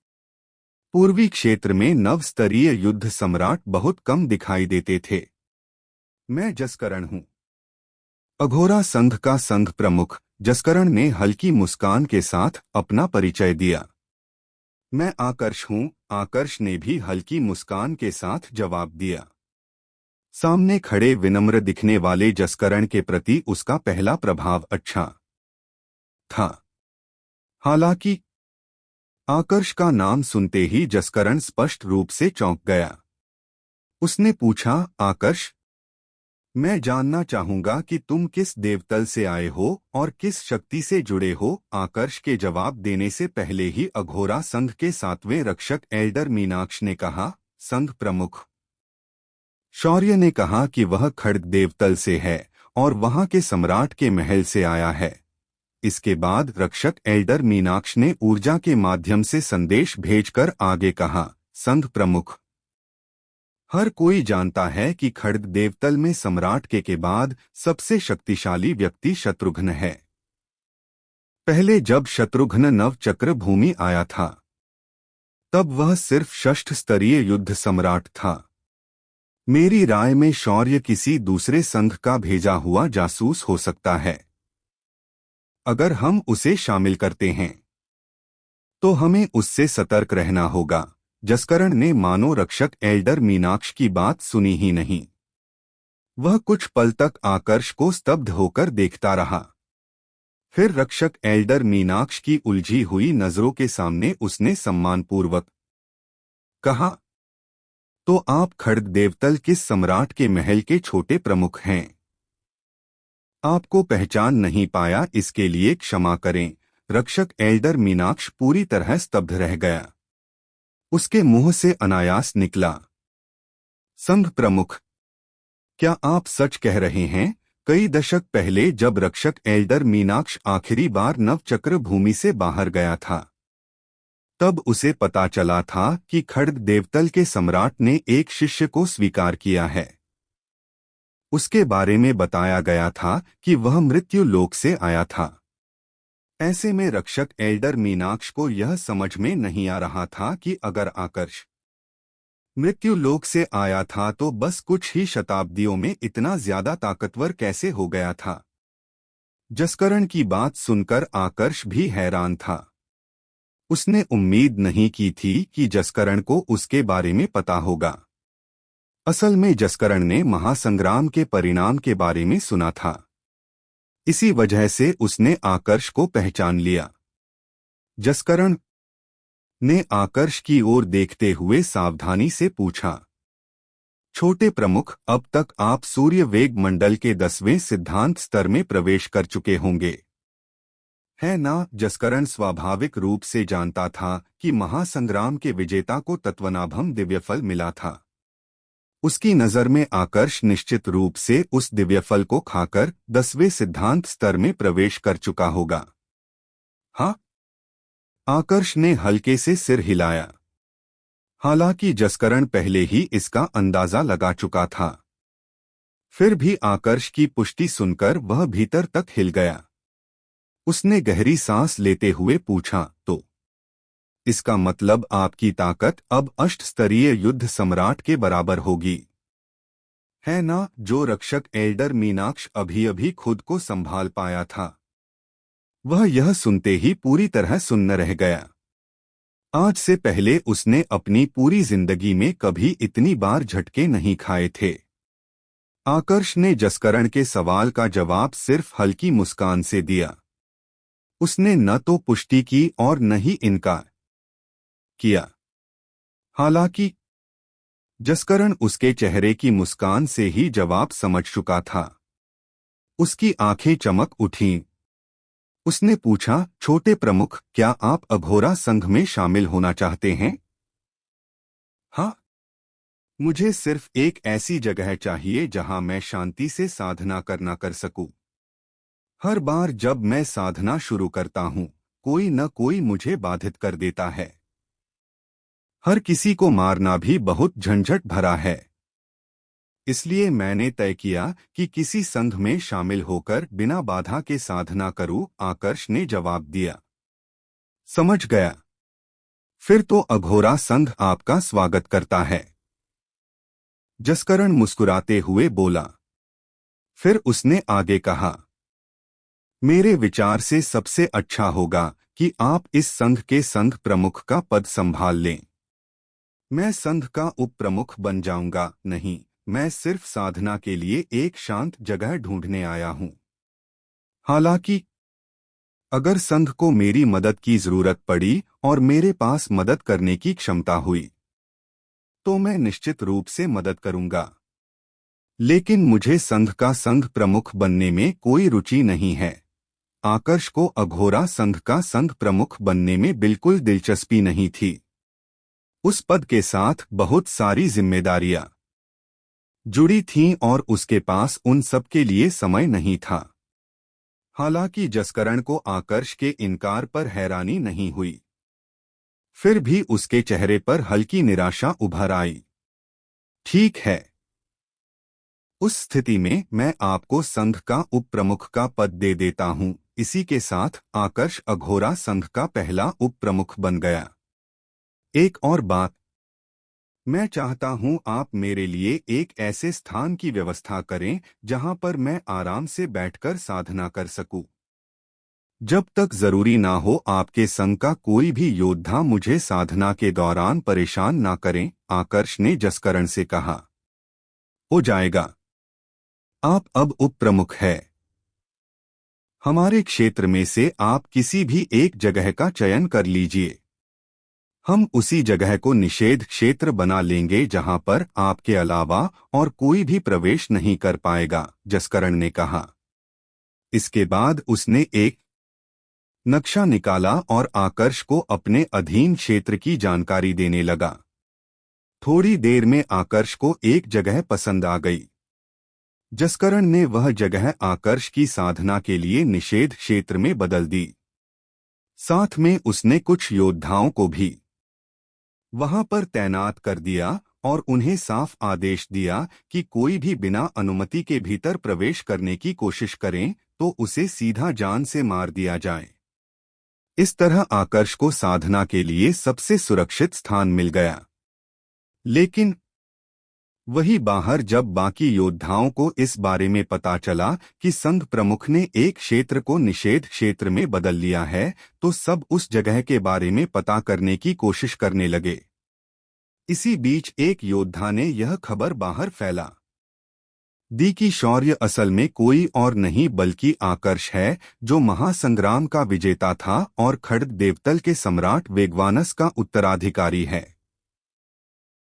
पूर्वी क्षेत्र में नवस्तरीय युद्ध सम्राट बहुत कम दिखाई देते थे। मैं जस्करण हूं, अघोरा संघ का संघ प्रमुख जस्करण ने हल्की मुस्कान के साथ अपना परिचय दिया। मैं आकर्ष हूं, आकर्ष ने भी हल्की मुस्कान के साथ जवाब दिया। सामने खड़े विनम्र दिखने वाले जस्करण के प्रति उसका पहला प्रभाव अच्छा था। हालांकि आकर्ष का नाम सुनते ही जस्करण स्पष्ट रूप से चौंक गया। उसने पूछा, आकर्ष, मैं जानना चाहूंगा कि तुम किस देवतल से आए हो और किस शक्ति से जुड़े हो। आकर्ष के जवाब देने से पहले ही अघोरा संघ के 7वें रक्षक एल्डर मीनाक्ष ने कहा, संघ प्रमुख। शौर्य ने कहा कि वह खड्ग देवतल से है और वहां के सम्राट के महल से आया है। इसके बाद रक्षक एल्डर मीनाक्ष ने ऊर्जा के माध्यम से संदेश भेजकर आगे कहा, संघ प्रमुख, हर कोई जानता है कि खड्ग देवतल में सम्राट के बाद सबसे शक्तिशाली व्यक्ति शत्रुघ्न है। पहले जब शत्रुघ्न नवचक्र भूमि आया था, तब वह सिर्फ षष्ठ स्तरीय युद्ध सम्राट था। मेरी राय में शौर्य किसी दूसरे संघ का भेजा हुआ जासूस हो सकता है। अगर हम उसे शामिल करते हैं, तो हमें उससे सतर्क रहना होगा। जस्करण ने मानो रक्षक एल्डर मीनाक्ष की बात सुनी ही नहीं। वह कुछ पल तक आकर्ष को स्तब्ध होकर देखता रहा। फिर रक्षक एल्डर मीनाक्ष की उलझी हुई नजरों के सामने उसने सम्मानपूर्वक कहा, तो आप खड्ग देवतल किस सम्राट के महल के छोटे प्रमुख हैं? आपको पहचान नहीं पाया, इसके लिए क्षमा करें। रक्षक एल्डर मीनाक्ष पूरी तरह स्तब्ध रह गया। उसके मुंह से अनायास निकला, संघ प्रमुख, क्या आप सच कह रहे हैं? कई दशक पहले जब रक्षक एल्डर मीनाक्ष आखिरी बार नवचक्र भूमि से बाहर गया था, तब उसे पता चला था कि खड्ग देवतल के सम्राट ने एक शिष्य को स्वीकार किया है। उसके बारे में बताया गया था कि वह मृत्यु लोक से आया था। ऐसे में रक्षक एल्डर मीनाक्ष को यह समझ में नहीं आ रहा था कि अगर आकर्ष मृत्यु लोक से आया था तो बस कुछ ही शताब्दियों में इतना ज्यादा ताकतवर कैसे हो गया था। जस्करण की बात सुनकर आकर्ष भी हैरान था। उसने उम्मीद नहीं की थी कि जस्करण को उसके बारे में पता होगा। असल में जस्करण ने महासंग्राम के परिणाम के बारे में सुना था। इसी वजह से उसने आकर्ष को पहचान लिया। जस्करण ने आकर्ष की ओर देखते हुए सावधानी से पूछा, छोटे प्रमुख, अब तक आप सूर्य वेग मंडल के 10वें सिद्धांत स्तर में प्रवेश कर चुके होंगे, है ना? जस्करण स्वाभाविक रूप से जानता था कि महासंग्राम के विजेता को तत्वनाभम दिव्यफल मिला था। उसकी नजर में आकर्ष निश्चित रूप से उस दिव्यफल को खाकर 10वें सिद्धांत स्तर में प्रवेश कर चुका होगा। हाँ? आकर्ष ने हल्के से सिर हिलाया। हालांकि जस्करण पहले ही इसका अंदाजा लगा चुका था, फिर भी आकर्ष की पुष्टि सुनकर वह भीतर तक हिल गया। उसने गहरी सांस लेते हुए पूछा, तो इसका मतलब आपकी ताकत अब अष्टस्तरीय युद्ध सम्राट के बराबर होगी, है ना? जो रक्षक एल्डर मीनाक्ष अभी अभी खुद को संभाल पाया था, वह यह सुनते ही पूरी तरह सुन्न रह गया। आज से पहले उसने अपनी पूरी जिंदगी में कभी इतनी बार झटके नहीं खाए थे। आकर्ष ने जस्करण के सवाल का जवाब सिर्फ हल्की मुस्कान से दिया। उसने न तो पुष्टि की और न ही इनकार किया। हालांकि जस्करण उसके चेहरे की मुस्कान से ही जवाब समझ चुका था। उसकी आंखें चमक उठीं। उसने पूछा, छोटे प्रमुख, क्या आप अघोरा संघ में शामिल होना चाहते हैं? हाँ, मुझे सिर्फ एक ऐसी जगह चाहिए जहां मैं शांति से साधना करना कर सकूं। हर बार जब मैं साधना शुरू करता हूं, कोई न कोई मुझे बाधित कर देता है। हर किसी को मारना भी बहुत झंझट भरा है। इसलिए मैंने तय किया कि किसी संघ में शामिल होकर बिना बाधा के साधना करूं, आकर्ष ने जवाब दिया। समझ गया। फिर तो अघोरा संघ आपका स्वागत करता है, जस्करण मुस्कुराते हुए बोला। फिर उसने आगे कहा, मेरे विचार से सबसे अच्छा होगा कि आप इस संघ के संघ प्रमुख का पद संभाल लें। मैं संघ का उप प्रमुख बन जाऊंगा नहीं, मैं सिर्फ साधना के लिए एक शांत जगह ढूंढने आया हूं। हालांकि अगर संघ को मेरी मदद की जरूरत पड़ी और मेरे पास मदद करने की क्षमता हुई, तो मैं निश्चित रूप से मदद करूंगा। लेकिन मुझे संघ का संघ प्रमुख बनने में कोई रुचि नहीं है। आकर्ष को अघोरा संघ का संघ प्रमुख बनने में बिल्कुल दिलचस्पी नहीं थी। उस पद के साथ बहुत सारी जिम्मेदारियां जुड़ी थीं और उसके पास उन सब के लिए समय नहीं था। हालांकि जस्करण को आकर्ष के इनकार पर हैरानी नहीं हुई, फिर भी उसके चेहरे पर हल्की निराशा उभर आई। ठीक है, उस स्थिति में मैं आपको संघ का उप प्रमुख का पद दे देता हूं। इसी के साथ आकर्ष अघोरा संघ का पहला उप प्रमुख बन गया। एक और बात, मैं चाहता हूं आप मेरे लिए एक ऐसे स्थान की व्यवस्था करें जहां पर मैं आराम से बैठकर साधना कर सकूं। जब तक जरूरी ना हो आपके संघ का कोई भी योद्धा मुझे साधना के दौरान परेशान ना करें, आकर्ष ने जस्करण से कहा। हो जाएगा, आप अब उप प्रमुख है। हमारे क्षेत्र में से आप किसी भी एक जगह का चयन कर लीजिए। हम उसी जगह को निषेध क्षेत्र बना लेंगे जहां पर आपके अलावा और कोई भी प्रवेश नहीं कर पाएगा, जस्करण ने कहा। इसके बाद उसने एक नक्शा निकाला और आकर्ष को अपने अधीन क्षेत्र की जानकारी देने लगा। थोड़ी देर में आकर्ष को एक जगह पसंद आ गई। जस्करण ने वह जगह आकर्ष की साधना के लिए निषेध क्षेत्र में बदल दी। साथ में उसने कुछ योद्धाओं को भी वहां पर तैनात कर दिया और उन्हें साफ आदेश दिया कि कोई भी बिना अनुमति के भीतर प्रवेश करने की कोशिश करें तो उसे सीधा जान से मार दिया जाए। इस तरह आकर्ष को साधना के लिए सबसे सुरक्षित स्थान मिल गया। लेकिन वही बाहर जब बाकी योद्धाओं को इस बारे में पता चला कि संघ प्रमुख ने एक क्षेत्र को निषेध क्षेत्र में बदल लिया है, तो सब उस जगह के बारे में पता करने की कोशिश करने लगे। इसी बीच एक योद्धा ने यह खबर बाहर फैला दी कि शौर्य असल में कोई और नहीं बल्कि आकर्ष है, जो महासंग्राम का विजेता था और खड्ग देवतल के सम्राट वेगवानस का उत्तराधिकारी है।